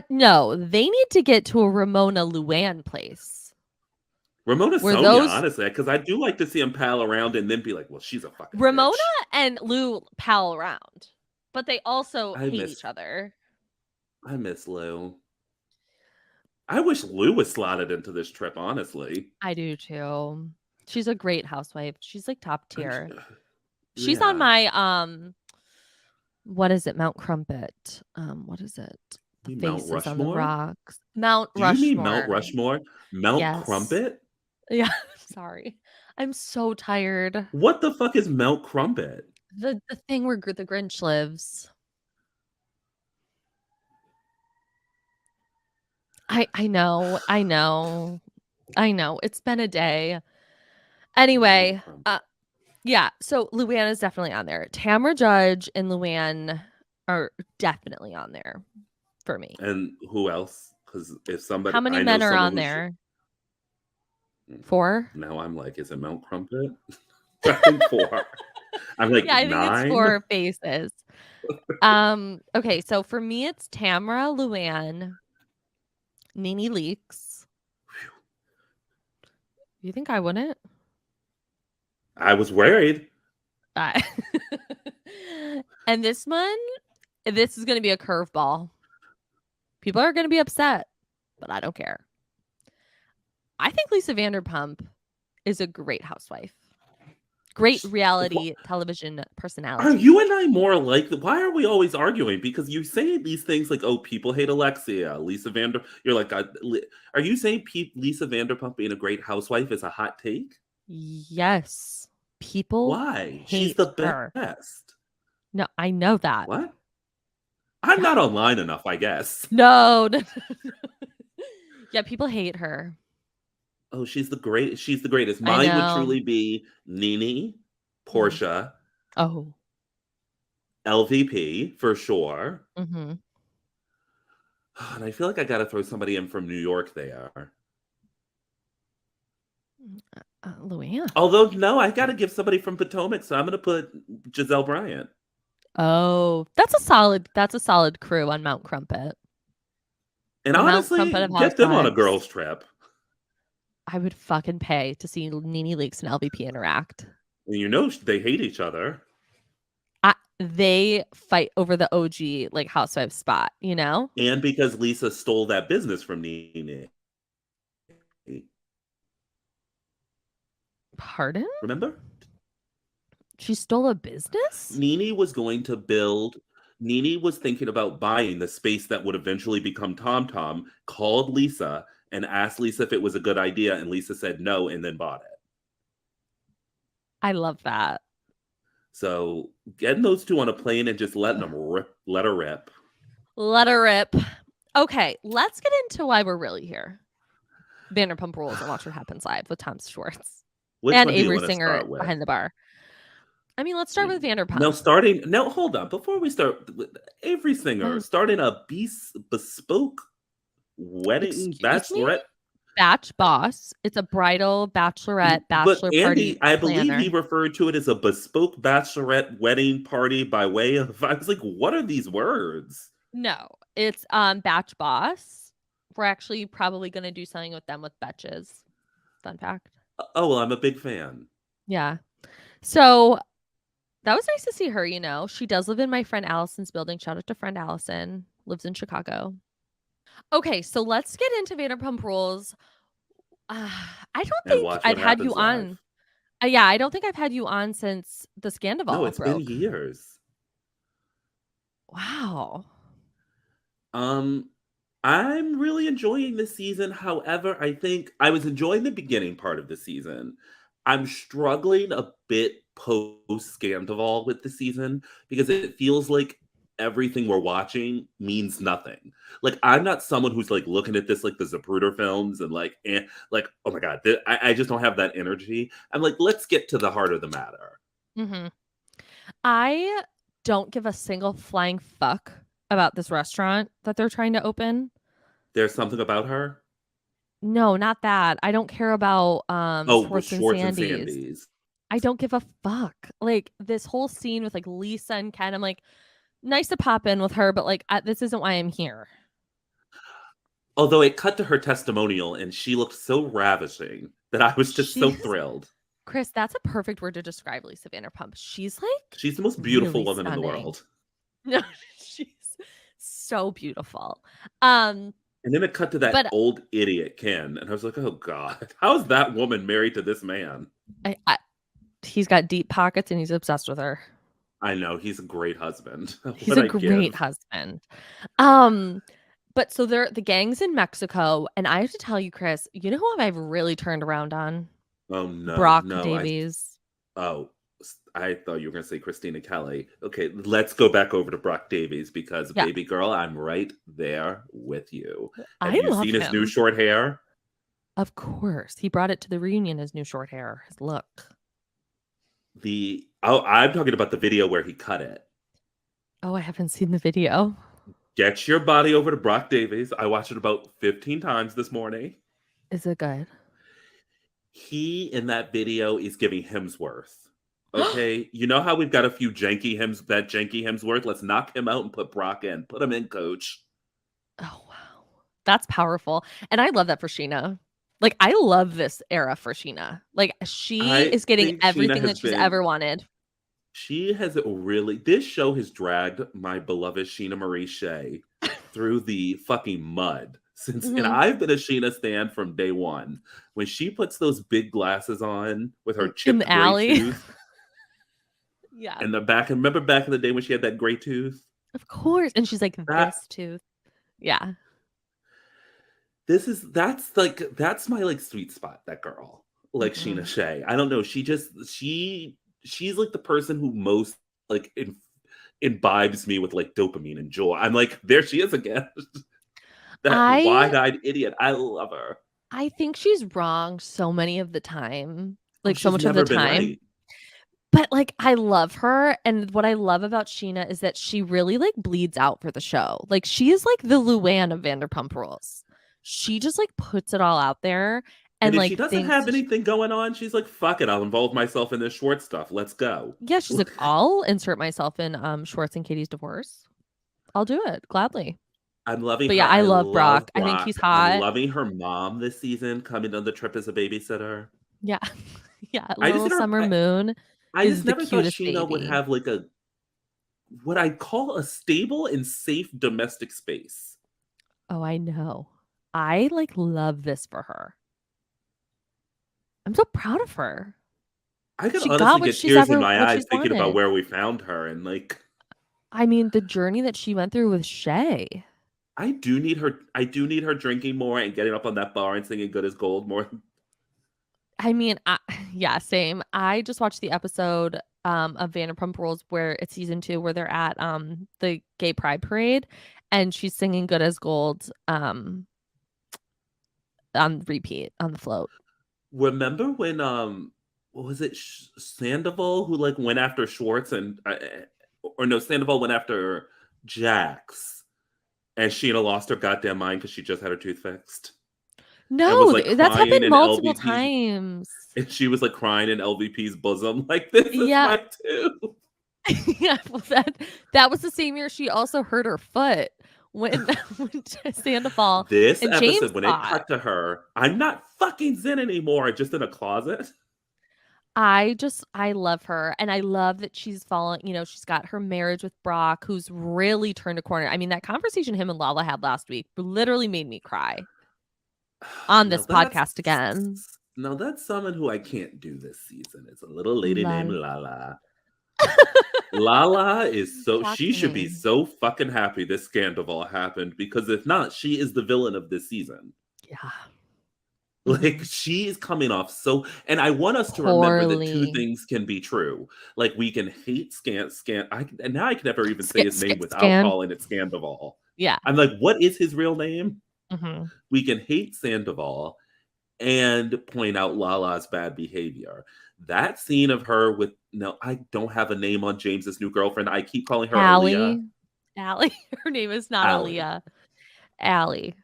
No, they need to get to a Ramona Luann place. Ramona Where Sonia, those honestly, because I do like to see them pal around and then be like, well, she's a fucking Ramona bitch. and Lou pal around, but they also I hate miss each other. I miss Lou. I wish Lou was slotted into this trip, honestly. I do too. She's a great housewife. She's like top I'm, tier. She's on yeah. my what is it? Mount Crumpet. What is it? The You mean Mount faces on the Rushmore? rocks. Mount Do you mean Mount Rushmore. Rushmore? Mount Yes. Crumpet? Yeah. Sorry. I'm so tired. What the fuck is Mount Crumpet? The thing where the Grinch lives. I know. I know. I know. It's been a day. Mount Anyway, Crumpet. yeah. So Luann is definitely on there. Tamra Judge and Luann are definitely on there for me. And who else? Because if somebody, How many I know men are someone on who should. there? 4? Now I'm like, is it Mount Crumpet? I think 4. I'm like Yeah, I think it's 9. 4 faces. Okay, so for me it's Tamra, Luann, Nene Leakes. You think I wouldn't? I was worried. Uh, and this is going to be a curveball. People are going to be upset, but I don't care. I think Lisa Vanderpump is a great housewife. Great reality television Are personality. you and I more like? Why are we always arguing? Because you say these things like, "Oh, people hate Alexia, Lisa Vander." You're like, are you saying Lisa Vanderpump being a great housewife is a hot take? Yes. People Why? She's hate the her. best. No, I know that. What? I'm Yeah. not online enough, I guess. No. Yeah, people hate her. Oh, she's the great. She's the greatest. I Mine would know. truly be Nene, Mhm. Portia, Oh. LVP for sure. Mm-hmm. And I feel like I got to throw somebody in from New York there. Luann. Although no, I got to give somebody from Potomac, so I'm going to put Giselle Bryant. Oh, that's a solid crew on Mount Crumpet. And The Mount Crumpet honestly, of get them on a Housewives. girls' trip. I would fucking pay to see Nene Leakes and LVP interact. And you know they hate each other. They fight over the OG like Housewives spot, you know? And because Lisa stole that business from Nene. Pardon? Remember? She stole a business? Nene was going to build. Nene was thinking about buying the space that would eventually become Tom Tom, called Lisa and asked Lisa if it was a good idea. And Lisa said no and then bought it. I love that. So getting those two on a plane and just letting them let her rip. Let her rip. Okay, let's get into why we're really here. Vanderpump Rules and Watch What Happens Live with Tom Schwartz. Which And one do you Avery want to Singer start with? behind the bar. I mean, let's start with Vanderpump. No, hold on. Before we start, Avery Singer starting a bespoke wedding Excuse me? bachelorette. Batch Boss. It's a bridal bachelorette bachelor But Andy, party I planner. believe he referred to it as a bespoke bachelorette wedding party by way of. I was like, what are these words? No, it's Batch Boss. We're actually probably gonna do something with them with Betches. Fun fact. Oh well, I'm a big fan. Yeah. So that was nice to see her, you know. She does live in my friend Allison's building. Shout out to friend Allison. Lives in Chicago. Okay, so let's get into Vanderpump Rules. I don't And think watch I've what had you happens live. on. Yeah, I don't think I've had you on since the No, Scandival it's been broke. years. Wow. I'm really enjoying this season. However, I think I was enjoying the beginning part of the season. I'm struggling a bit post Scandival with the season because it feels like everything we're watching means nothing. Like I'm not someone who's like looking at this like the Zapruder films and like oh my god, I just don't have that energy. I'm like, let's get to the heart of the matter. Mm-hmm. I don't give a single flying fuck about this restaurant that they're trying to open. There's something about her. No, not that. I don't care about Oh, with Schwartz and Schwartz and Sandy's. Sandy's. I don't give a fuck. Like this whole scene with like Lisa and Ken, I'm like, nice to pop in with her, but like this isn't why I'm here. Although it cut to her testimonial and she looked so ravishing that I was just so She's thrilled. Chris, that's a perfect word to describe Lisa Vanderpump. She's like She's the most beautiful really woman in the stunning. world. No, she's so beautiful. And then it cut to that But old idiot Ken, and I was like, "Oh God, how is that woman married to this man?" he's got deep pockets and he's obsessed with her. I know he's a great husband. He's a great husband. But so the gang's in Mexico, and I have to tell you, Chris, you know who I've really turned around on? Oh no, Brock no, Davies. I thought you were going to say Christina Kelly. Okay, let's go back over to Brock Davies because, Yeah, baby girl, I'm right there with you. Have I you love seen his new him. short hair? Of course, he brought it to the reunion. His new short hair, his look. I'm talking about the video where he cut it. Oh, I haven't seen the video. Get your body over to Brock Davies. I watched it about 15 times this morning. Is it good? He in that video is giving Hemsworth. Okay, you know how we've got a few janky Hemsworth. Let's knock him out and put Brock in. Put him in, coach. Oh wow, that's powerful, and I love that for Sheena. Like I love this era for Sheena. Like she I is getting think Sheena everything has that she's been. ever wanted. She has really. This show has dragged my beloved Sheena Marie Shea through the fucking mud since, and Mhm. I've been a Sheena stan from day one. When she puts those big glasses on with her In the chipped gray alley. tooth, Yeah, and the back. Remember back in the day when she had that gray tooth? of course. And she's like, That this tooth. Yeah. that's my like sweet spot. That girl, like Sheena Mhm. Shea. I don't know. She's like the person who most like imbibes me with like dopamine and joy. I'm like, there she is again. That I wide-eyed idiot. I love her. I think she's wrong so many of the time. Oh, Like so she's much of the never been time. right. But like I love her, and what I love about Sheena is that she really like bleeds out for the show. Like she is like the Luann of Vanderpump Rules. She just like puts it all out there And and if she like doesn't thinks have anything going on, she's like, fuck it, I'll involve myself in this Schwartz stuff. Let's go. yeah, she's like, I'll insert myself in Schwartz and Katie's divorce. I'll do it gladly. I'm loving But yeah, her. I I love love Brock. I think Brock. he's I'm hot. loving her mom this season coming on the trip as a babysitter. Yeah. Yeah. I just Little never Summer Moon I just is the never thought cutest Sheena would baby. have like a what I call a stable and safe domestic space. Oh, I know. I like love this for her. I'm so proud of her. I could She got honestly what get tears in my what eyes she's thinking about wanted. where we found her and like I mean, the journey that she went through with Shay. I do need her drinking more and getting up on that bar and singing Good as Gold more. I mean, yeah, same. I just watched the episode of Vanderpump Rules where it's season 2 where they're at the gay pride parade and she's singing Good as Gold on repeat on the float. Remember when what was it Sandoval who like went after Schwartz and or no Sandoval went after Jax and Sheena lost her goddamn mind because she just had her tooth fixed and was No, like that's crying happened in multiple LVP's times. and she was like crying in LVP's bosom like this is Yeah. my tooth. Yeah, well, that was the same year she also hurt her foot when when Sandoval This and James episode when it fought. cut to her, I'm not fucking Zen anymore, just in a closet. I love her and I love that she's fallen, she's got her marriage with Brock who's really turned a corner. I mean, that conversation him and Lala had last week literally made me cry on Now this that's podcast again. now that's someone who I can't do this season. It's a little lady named Lala. Lala. Lala is she should be Shocking. so fucking happy this scandal happened because if not, she is the villain of this season. Yeah. Like she's coming off so, and I want us to remember that two Poorly. things can be true. Like we can hate and now I can never even say his name without Scan. calling it Scandival. Yeah. I'm like, what is his real name? Mm-hmm. We can hate Sandoval and point out Lala's bad behavior. That scene of her with no, I don't have a name on James's new girlfriend. I keep calling her Aaliyah. Allie. Her name is not Allie. Aaliyah. Allie.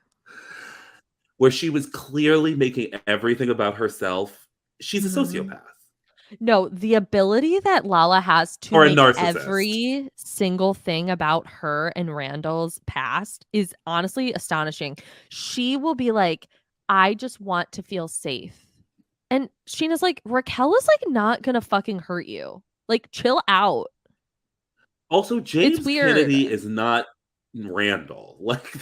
Where she was clearly making everything about herself. She's a Mm-hmm. sociopath. No, the ability that Lala has to Or a make narcissist. every single thing about her and Randall's past is honestly astonishing. She will be like, I just want to feel safe. And Sheena's like, Raquel is like not gonna fucking hurt you. Like, chill out. Also, It's James weird. Kennedy is not Randall. Like,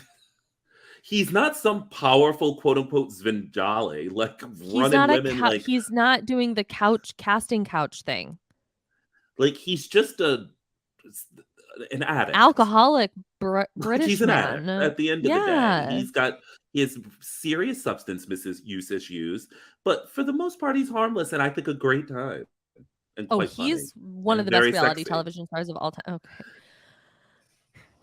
he's not some powerful quote unquote Svengali, like running women He's not doing the casting couch thing. he's just an addict. Alcoholic Like he's British an addict man. at the end of the day. Yeah. He has serious substance misuse issues, but for the most part, he's harmless and I think a great time and Oh, quite funny he's one of and the best very reality sexy. television stars of all time. Okay.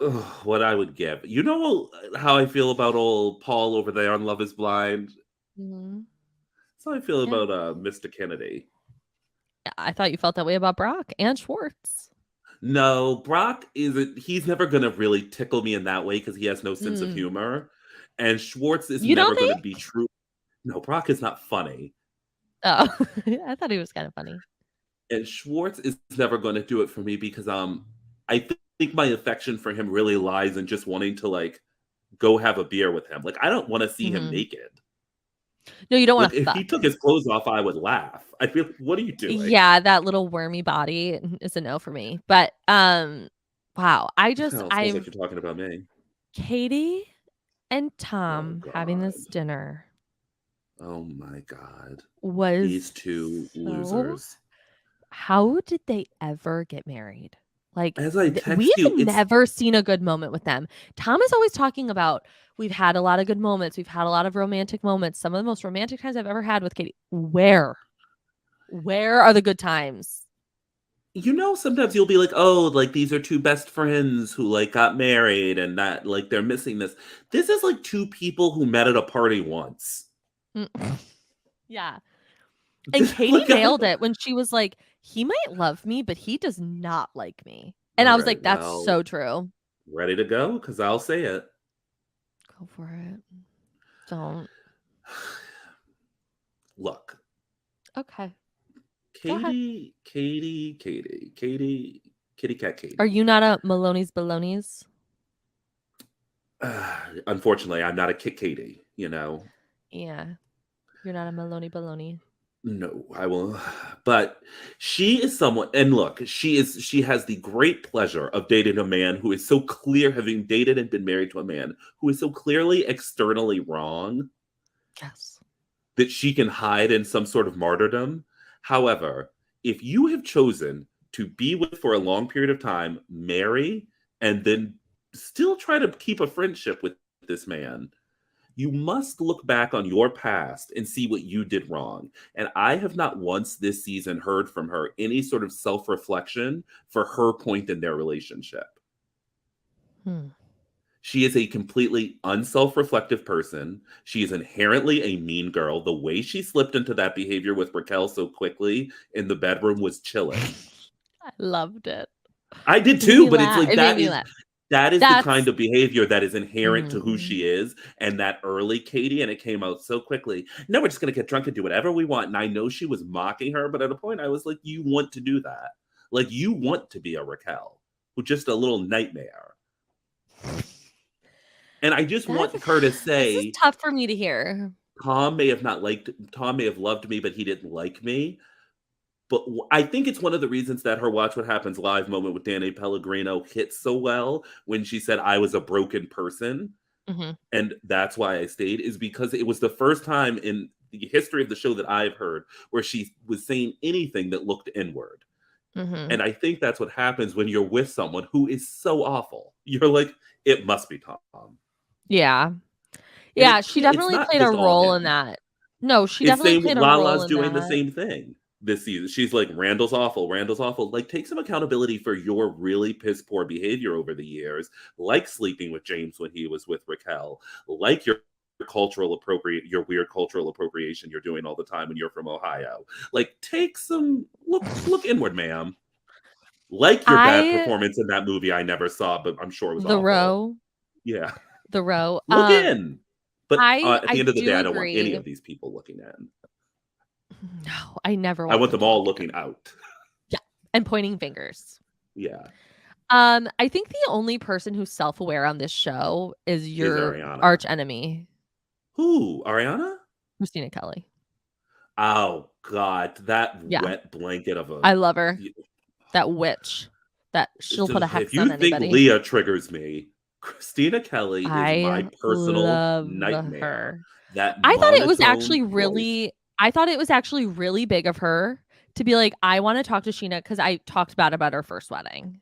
Ugh, what I would give. You know how I feel about old Paul over there on Love Is Blind. Mm-hmm. That's how I feel Yeah. about Mr. Kennedy. I thought you felt that way about Brock and Schwartz. No, Brock isn't. He's never going to really tickle me in that way because he has no sense of Mm. humor. And Schwartz is You never don't going to think? be true. No, Brock is not funny. Oh, I thought he was kind of funny. And Schwartz is never going to do it for me because think my affection for him really lies in just wanting to like go have a beer with him. Like I don't want to see him Mm-hmm. naked. No, you don't want Like to if he fuck. took his clothes off, I would laugh. I'd be like, "What are you doing?" Yeah, that little wormy body is a no for me. But wow, Oh, sounds like you're talking about me. Katie and Oh Tom having God. this dinner Oh my God. These was two so. losers. How did they ever get married? Like As I we've text you, it's never seen a good moment with them. Tom is always talking about we've had a lot of good moments. We've had a lot of romantic moments. Some of the most romantic times I've ever had with Katie. Where are the good times? sometimes you'll be like, oh, like these are two best friends who like got married and that like they're missing this. This is like two people who met at a party once. Yeah. And Katie Like, nailed it when she was like, he might love me, but he does not like me. And all I was right, like, that's well, so true. ready to go? Because I'll say it. Go for it. Don't. Look, Okay. Go ahead. Kitty Cat Are Katie. you not a Maloney's Baloney's? Unfortunately, I'm not a Kit Katie, Yeah. You're not a Maloney Baloney. No, I will. But she is someone, and look, she has the great pleasure of dating a man who is so clear, having dated and been married to a man who is so clearly externally wrong Yes. that she can hide in some sort of martyrdom. However, if you have chosen to be with for a long period of time, marry, and then still try to keep a friendship with this man, you must look back on your past and see what you did wrong. And I have not once this season heard from her any sort of self reflection for her point in their relationship. She is a completely unself reflective person. She is inherently a mean girl. The way she slipped into that behavior with Raquel so quickly in the bedroom was chilling. I loved it. I did It made too, me but it's laugh. like It made me laugh. that is the kind That's of behavior that is inherent to who mm, she is and that early Katie, and it came out so quickly. No, we're just gonna get drunk and do whatever we want. And I know she was mocking her, but at a point I was like, you want to do that. Like you want to be a Raquel, who's just a little nightmare. And I just that. want her to This is say, tough for me to hear. Tom may have loved me, but he didn't like me. But I think it's one of the reasons that her Watch What Happens Live moment with Danny Pellegrino hit so well when she said, I was a broken person. Mm-hmm. And that's why I stayed, is because it was the first time in the history of the show that I've heard where she was saying anything that looked inward. Mm-hmm. And I think that's what happens when you're with someone who is so awful. You're like, it must be Tom. Yeah. And Yeah, she it's definitely not played a just all role in him. that. No, she It's definitely same played a role Lala's in doing the that. same thing this season. She's like, Randall's awful. Randall's awful. Like, take some accountability for your really piss poor behavior over the years, like sleeping with James when he was with Raquel, like your weird cultural appropriation you're doing all the time when you're from Ohio. Like, take some look inward, ma'am. Like your bad I performance in that movie I never saw, but I'm sure it was the awful. row, Yeah. the row. Look in. But at I the end of the day, do I don't want any agree. of these people looking in. No, I never I want them them all talking. looking out. Yeah, and pointing fingers. Yeah. I think the only person who's self-aware on this show is your arch enemy. Who? Ariana? Christina Kelly. Oh God, that wet blanket of a. I love her. That witch. That she'll put a hex on anybody. If you think Leah triggers me, Christina Kelly is my personal nightmare. Her. That I thought it was actually really big of her to be like, I want to talk to Sheena because I talked about her first wedding.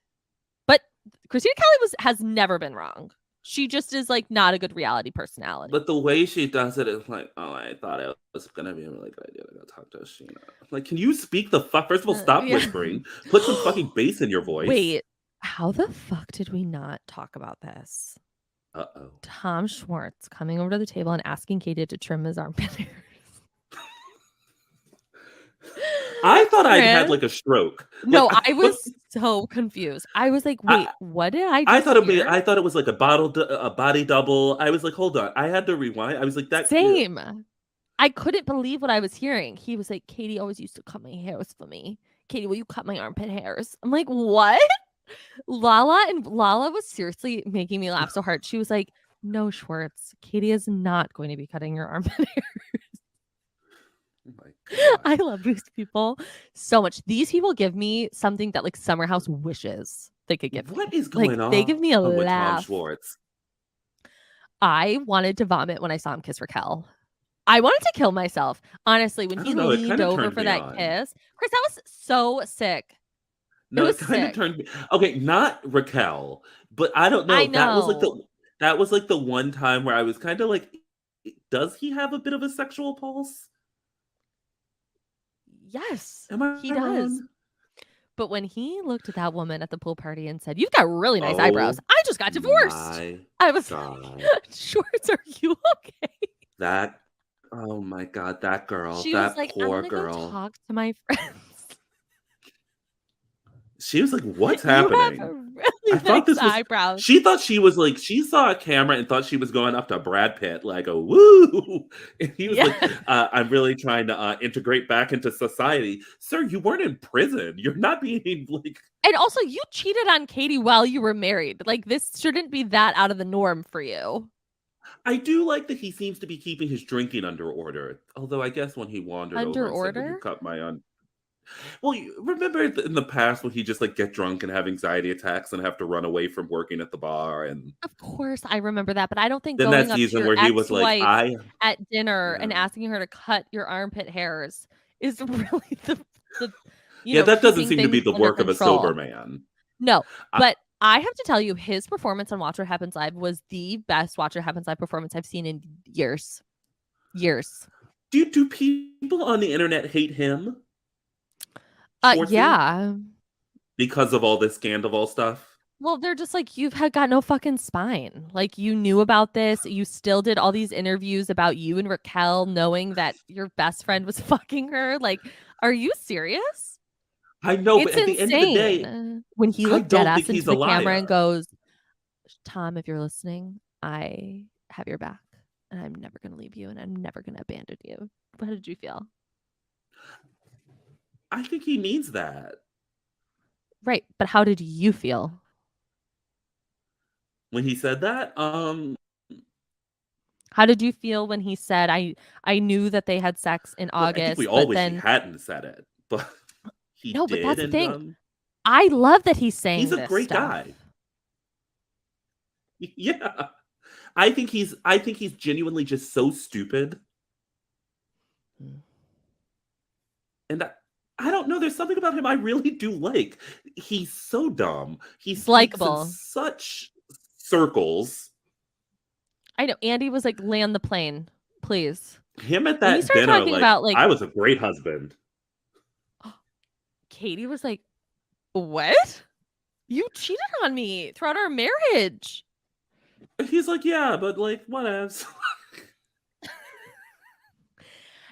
But Christina Kelly has never been wrong. She just is like not a good reality personality. But the way she does it is like, oh, I thought it was gonna be a really good idea to go talk to Sheena. Like, can you speak the fuck? First of all, stop whispering. Put some fucking bass in your voice. Wait, how the fuck did we not talk about this? Uh-oh. Tom Schwartz coming over to the table and asking Katie to trim his armpit hairs. I thought I'd had like a stroke. No, I was so confused. I was like, wait, what did I just hear? I thought it was like a body double. I was like, hold on. I had to rewind. I was like, that same. I couldn't believe what I was hearing. He was like, Katie always used to cut my hairs for me. Katie, will you cut my armpit hairs? I'm like, what? Lala was seriously making me laugh so hard. She was like, no, Schwartz, Katie is not going to be cutting your armpit hairs. Oh my God. I love these people so much. These people give me something that like Summer House wishes they could give. What is going on? They give me a laugh. Tom Schwartz. I wanted to vomit when I saw him kiss Raquel. I wanted to kill myself. Honestly, when he leaned over for that kiss. Chris, that was so sick. No, it kind of turned me. Okay, not Raquel, but I don't know. That was like the one time where I was kind of like, does he have a bit of a sexual pulse? Yes, he does. But when he looked at that woman at the pool party and said, "You've got really nice eyebrows," I just got divorced. I was like, Schwartz, are you okay? Oh my God, that girl. She that was like, poor I'm girl. Go talk to my friends. She was like, what's happening? Really I thought this was eyebrows. She thought she was like, she saw a camera and thought she was going up to Brad Pitt, like a woo. And he was like, I'm really trying to integrate back into society. Sir, you weren't in prison. You're not being like. And also, you cheated on Katie while you were married. Like, this shouldn't be that out of the norm for you. I do like that he seems to be keeping his drinking under order. Although I guess when he wandered over and said, "Will you cut my Well, you remember in the past when he just like get drunk and have anxiety attacks and have to run away from working at the bar, and of course I remember that, but I don't think then going that up season to your where he was like, at dinner and asking her to cut your armpit hairs is really the that doesn't seem to be the work of a sober man. No, but I have to tell you, his performance on Watch What Happens Live was the best Watch What Happens Live performance I've seen in years. Do people on the internet hate him? Yeah. Because of all this Scandival stuff? Well, they're just like, you've got no fucking spine. Like, you knew about this. You still did all these interviews about you and Raquel knowing that your best friend was fucking her. Like, are you serious? I know, but at the end of the day, when he looked dead ass into the camera and goes, Tom, if you're listening, I have your back and I'm never going to leave you and I'm never going to abandon you. How did you feel? I think he means that. Right. But how did you feel? When he said that? How did you feel when he said, I knew that they had sex in August? I think we all wish he hadn't said it, but he did. But that's the thing. I love that he's saying he's a great guy. Yeah. I think he's genuinely just so stupid. And I don't know. There's something about him I really do like. He's so dumb. He's likable. Such circles. I know. Andy was like, land the plane, please. Him at that dinner, like, I was a great husband. Katie was like, what? You cheated on me throughout our marriage. He's like, yeah, but like, whatevs.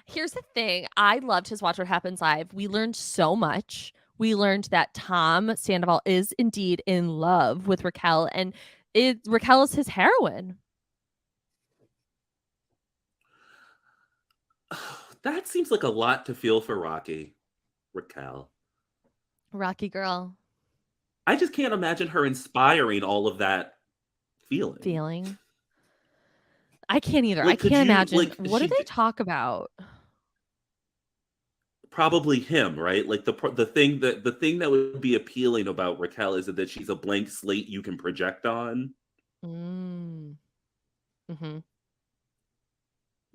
Here's the thing. I loved his Watch What Happens Live. We learned so much. We learned that Tom Sandoval is indeed in love with Raquel, and Raquel is his heroine. That seems like a lot to feel for Raquel. Rocky girl I just can't imagine her inspiring all of that feeling. feeling. I can't either. I Like, could can't you imagine. like What do they talk about? probably him, right? Like the thing that would be appealing about Raquel is that she's a blank slate you can project on. Mm. Hmm.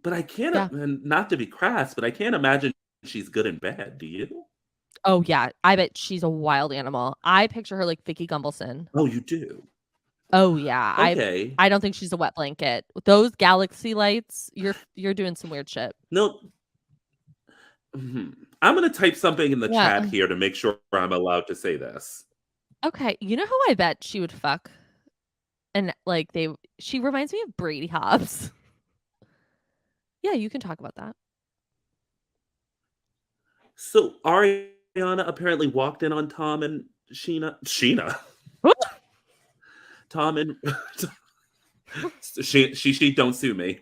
But I can't, Yeah. and not to be crass, but I can't imagine she's good and bad. Do you? Oh yeah. I bet she's a wild animal. I picture her like Vicky Gumbelson. Oh, you do. Oh yeah. Okay. I don't think she's a wet blanket. With those galaxy lights, you're doing some weird shit. No. I'm gonna type something in the Yeah. chat here to make sure I'm allowed to say this. Okay. You know who I bet she would fuck? And like she reminds me of Brady Hobbs. Yeah, you can talk about that. So Ariana apparently walked in on Tom and Sheena. Tom and she don't sue me.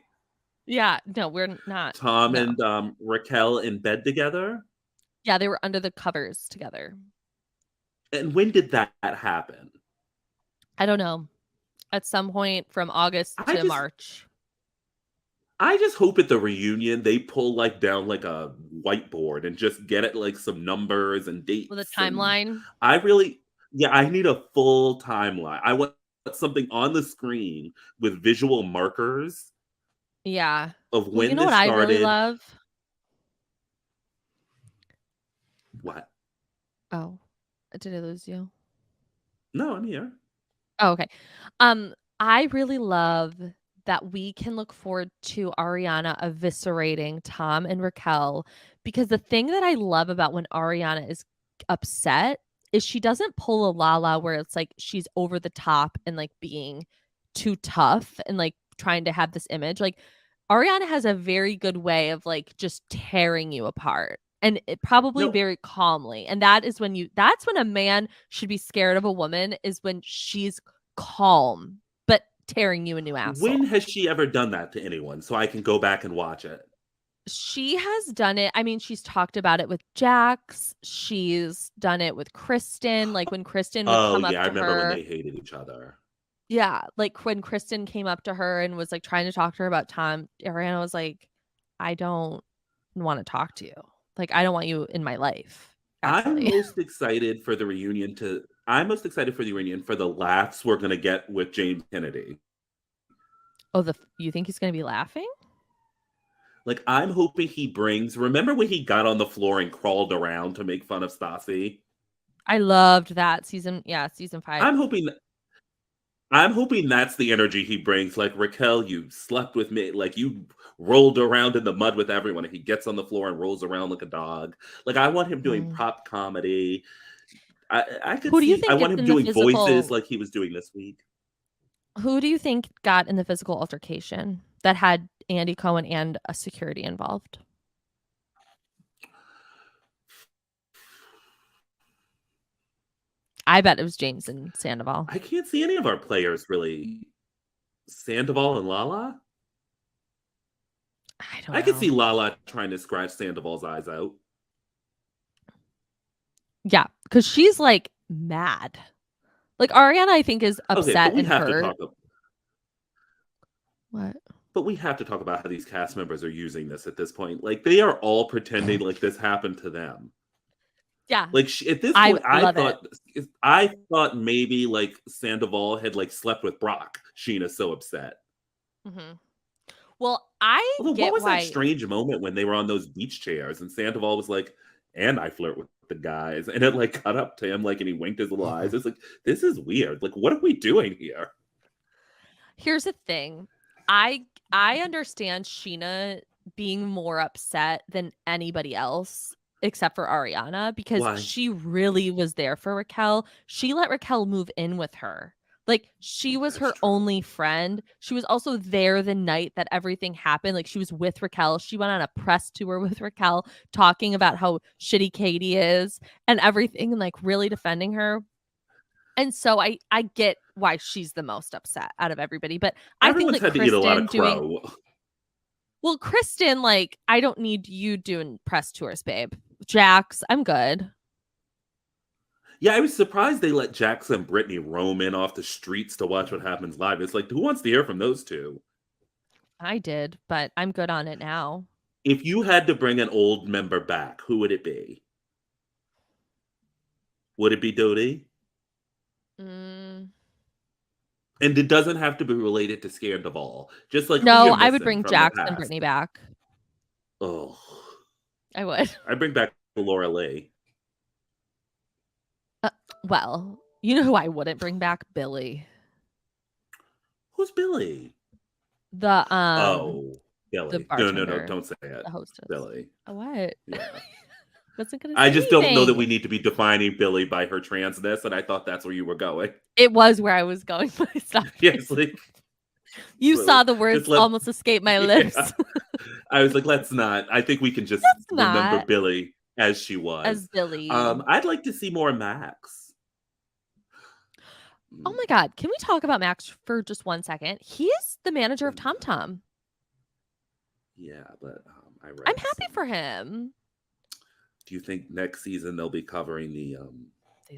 Yeah, no, we're not. Tom No. and Raquel in bed together. Yeah, they were under the covers together. And when did that happen? I don't know. At some point from August to March. I just hope at the reunion they pull like down like a whiteboard and just get it like some numbers and dates. With a timeline. I need a full timeline. I want something on the screen with visual markers. Yeah. Of when you know this what started. I really love? What? Oh, did I lose you? No, I'm here. Oh, okay. I really love that we can look forward to Ariana eviscerating Tom and Raquel, because the thing that I love about when Ariana is upset is she doesn't pull a Lala where it's like she's over the top and like being too tough and like trying to have this image. Like Ariana has a very good way of like just tearing you apart. And it probably very calmly. And that's when a man should be scared of a woman, is when she's calm, but tearing you a new asshole. When has she ever done that to anyone? So I can go back and watch it. She has done it. I mean, she's talked about it with Jax. She's done it with Kristen. Like when Kristen would come up to her. I remember when they hated each other. Yeah, like when Kristen came up to her and was like trying to talk to her about Tom, Ariana was like, I don't want to talk to you. Like, I don't want you in my life. Actually. I'm most excited for the reunion for the laughs we're going to get with James Kennedy. Oh, you think he's going to be laughing? Like, I'm hoping he brings... Remember when he got on the floor and crawled around to make fun of Stassi? I loved that season 5. I'm hoping that's the energy he brings. Like, Raquel, you slept with me. Like, you rolled around in the mud with everyone. And he gets on the floor and rolls around like a dog. Like, I want him doing prop comedy. I want him doing voices like he was doing this week. Who do you think got in the physical altercation that had Andy Cohen and a security involved? I bet it was James and Sandoval. I can't see any of our players really. Sandoval and Lala? I can see Lala trying to scratch Sandoval's eyes out. Yeah, because she's like mad. Like Ariana, I think, is upset and hurt. What? But we have to talk about how these cast members are using this at this point. Like, they are all pretending like this happened to them. Yeah. Like, at this point, I thought maybe like Sandoval had like slept with Brock. Sheena's so upset. Mm-hmm. Well, what was that strange moment when they were on those beach chairs and Sandoval was like, and I flirt with the guys, and it like cut up to him like, and he winked his little eyes. It's like, this is weird. Like, what are we doing here? Here's the thing. I understand Sheena being more upset than anybody else except for Ariana, because she really was there for Raquel. She let Raquel move in with her. Like, she was her only friend. She was also there the night that everything happened. Like, she was with Raquel. She went on a press tour with Raquel talking about how shitty Katie is and everything, and like really defending her. And so I get why she's the most upset out of everybody. But everyone's I think had to eat a lot of crow. Well, Kristen, like, I don't need you doing press tours, babe. Jax, I'm good. Yeah, I was surprised they let Jax and Brittany roam in off the streets to watch what happens live. It's like, who wants to hear from those two? I did, but I'm good on it now. If you had to bring an old member back, who would it be? Would it be Dodie? Mm. And it doesn't have to be related to Scandival. Just like who No, you're I would missing bring from the Jax and past. Brittany back. Oh, I would. I bring back Laura Lee. Well, you know who I wouldn't bring back? Billy. Who's Billy? The Billy. No, bartender. don't say it. The hostess. Billy. What? Yeah. Wasn't gonna say I just don't know that we anything. need to be defining Billy by her transness, and I thought that's where you were going. It was where I was going, but I stopped. Yes, like You so saw the words almost escape my lips. Yeah. I was like, let's not. I think we can just remember not. Billy as she was. As Billy. I'd like to see more Max. Oh my God. Can we talk about Max for just 1 second? He is the manager of Tom Tom. Yeah, but I'm happy for him. Do you think next season they'll be covering the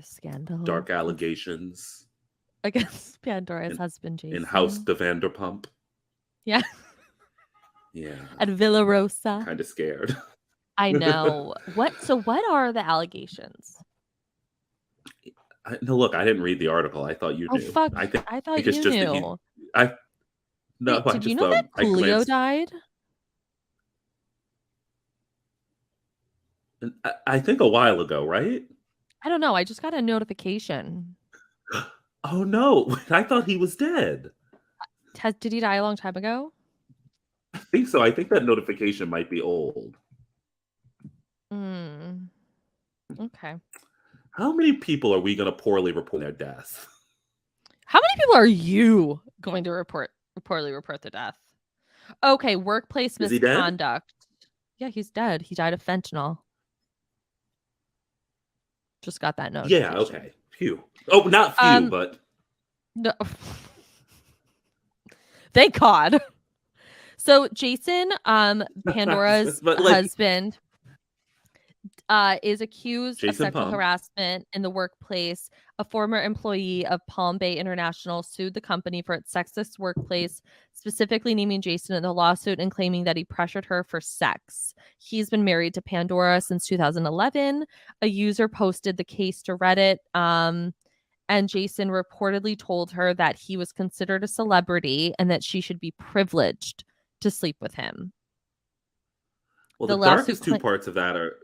scandal, dark allegations against Pandora's husband, Jason, in House de Vanderpump? Yeah. Yeah. At Villa Rosa. Kind of scared. I know. What are the allegations? No, look, I didn't read the article. I thought you knew. Oh, fuck. I thought it's you just knew. Wait, did you know that Coolio died? I think a while ago, right? I don't know. I just got a notification. Oh no, I thought he was dead. Did he die a long time ago? I think so. I think that notification might be old. Okay. How many people are we going to poorly report their death? How many people are you going to poorly report the death? Okay, workplace misconduct. Yeah, he's dead. He died of fentanyl. Just got that notification. Yeah, okay. Phew. Oh, not few, but no. Thank God. So Jason, Pandora's husband, is accused of sexual harassment in the workplace. A former employee of Palm Bay International sued the company for its sexist workplace, specifically naming Jason in the lawsuit and claiming that he pressured her for sex. He's been married to Pandora since 2011. A user posted the case to Reddit, and Jason reportedly told her that he was considered a celebrity and that she should be privileged to sleep with him. Well, the darkest two parts of that are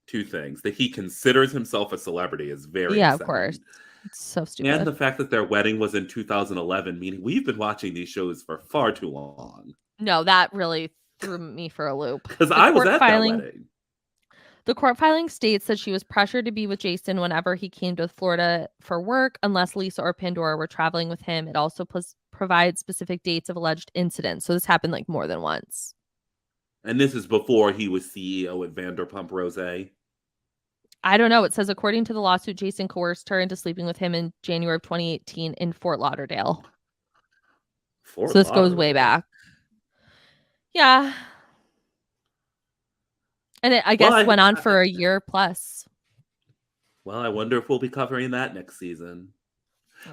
two things. That he considers himself a celebrity is very upsetting. Of course. It's so stupid. And the fact that their wedding was in 2011, meaning we've been watching these shows for far too long. No, that really threw me for a loop. Because I was at that wedding. The court filing states that she was pressured to be with Jason whenever he came to Florida for work, unless Lisa or Pandora were traveling with him. It also provides specific dates of alleged incidents. So this happened like more than once. And this is before he was CEO at Vanderpump Rules. I don't know. It says, according to the lawsuit, Jason coerced her into sleeping with him in January of 2018 in Fort Lauderdale. So this goes way back. Yeah. And it, I guess, went on for a year plus. Well, I wonder if we'll be covering that next season.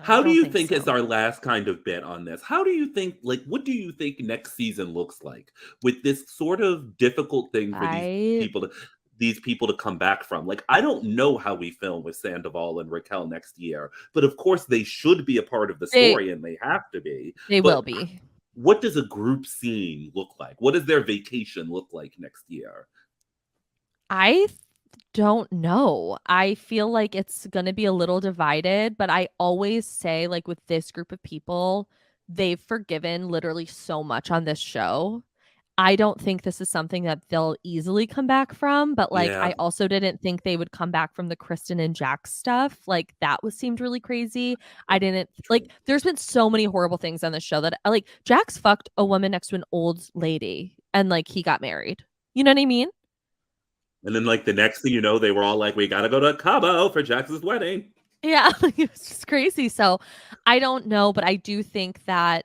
How do you think is our last kind of bit on this? How do you think, like, what do you think next season looks like with this sort of difficult thing for these people to come back from? Like, I don't know how we film with Sandoval and Raquel next year, but of course they should be a part of the story and they have to be. They will be. What does a group scene look like? What does their vacation look like next year? I don't know. I feel like it's going to be a little divided, but I always say, like, with this group of people, they've forgiven literally so much on this show. I don't think this is something that they'll easily come back from, but like, I also didn't think they would come back from the Kristen and Jax stuff. Like, that seemed really crazy. I didn't like, there's been so many horrible things on this show that like Jax fucked a woman next to an old lady and like he got married. You know what I mean? And then, like, the next thing you know, they were all like, we got to go to Cabo for Jax's wedding. Yeah, it was just crazy. So I don't know, but I do think that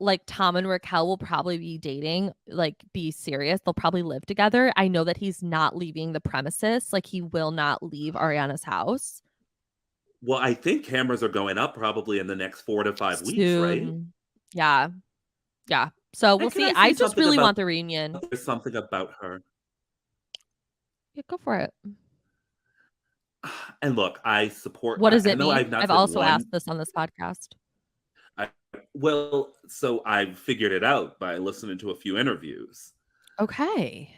like Tom and Raquel will probably be dating, like be serious. They'll probably live together. I know that he's not leaving the premises. Like he will not leave Ariana's house. Well, I think cameras are going up probably in the next 4 to 5 weeks, right? Soon. Yeah. Yeah. So we'll And can see. I I say just something really about want the reunion. there's something about her? Yeah, go for it. And look, I support. What does I it know I've mean? not I've said also one. asked this on this podcast. Well, so I've figured it out by listening to a few interviews. Okay.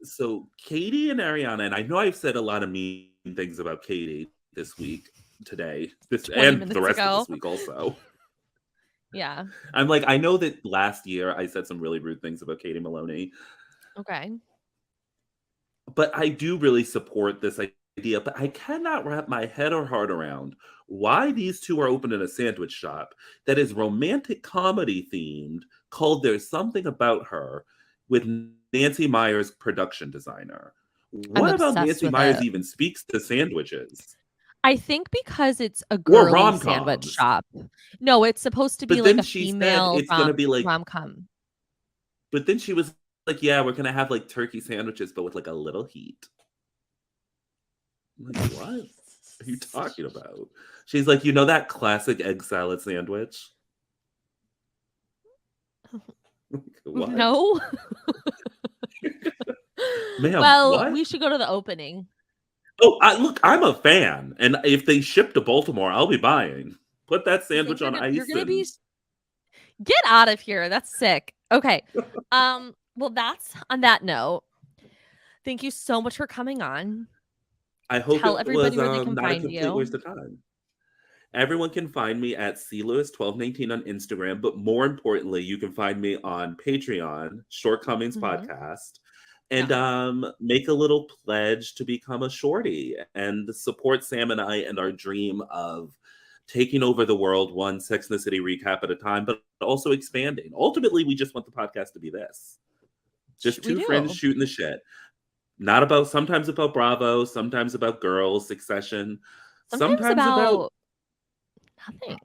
So Katie and Ariana, and I know I've said a lot of mean things about Katie this week, today, 20 and minutes the rest ago. of this week also. Yeah. I'm like, I know that last year I said some really rude things about Katie Maloney. Okay. But I do really support this idea, but I cannot wrap my head or heart around why these two are opening a sandwich shop that is romantic comedy themed called There's Something About Her with Nancy Meyers, production designer. I'm What about obsessed Nancy with Meyers it. even speaks to sandwiches? I think because it's a Or girly sandwich rom-coms. shop. No, it's supposed to be But like then a she said female it's going to be like, rom-com. but then she was like, yeah, we're going to have like turkey sandwiches, but with like a little heat. I'm like, what are you talking about? She's like, you know that classic egg salad sandwich? What? No. Ma'am, Well, what? we should go to the opening. Oh, look, I'm a fan. And if they ship to Baltimore, I'll be buying. Put that sandwich on ice. You're gonna be get out of here. That's sick. Okay. Well, that's on that note. Thank you so much for coming on. I hope Tell it everybody was where they can not a find complete you. waste of time. Everyone can find me at CLewis1219 on Instagram, but more importantly, you can find me on Patreon, Shortcomings Podcast, and make a little pledge to become a shorty and support Sam and I and our dream of taking over the world one Sex and the City recap at a time, but also expanding. Ultimately, we just want the podcast to be this. Just two friends shooting the shit. Not about, sometimes about Bravo, sometimes about girls, Succession, sometimes about nothing.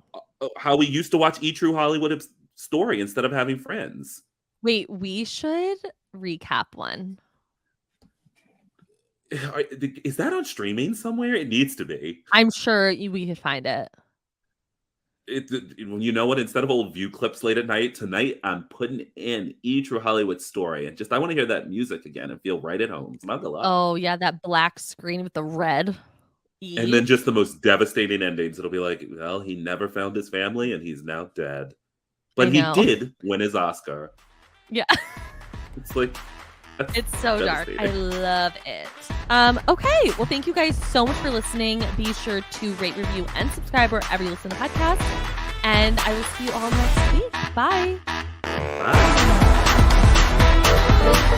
How we used to watch E! True Hollywood Story instead of having Friends. Wait, we should recap one. Is that on streaming somewhere? It needs to be. I'm sure we could find it. You know what? Instead of old view clips late at night, tonight I'm putting in E! True Hollywood Story, and I want to hear that music again and feel right at home. It's not the lie. Oh yeah, that black screen with the red. And then just the most devastating endings. It'll be like, well, he never found his family, and he's now dead. But he did win his Oscar. Yeah. It's like, it's so dark. I love it. Okay. Well, thank you guys so much for listening. Be sure to rate, review, and subscribe wherever you listen to the podcast. And I will see you all next week. Bye. Bye.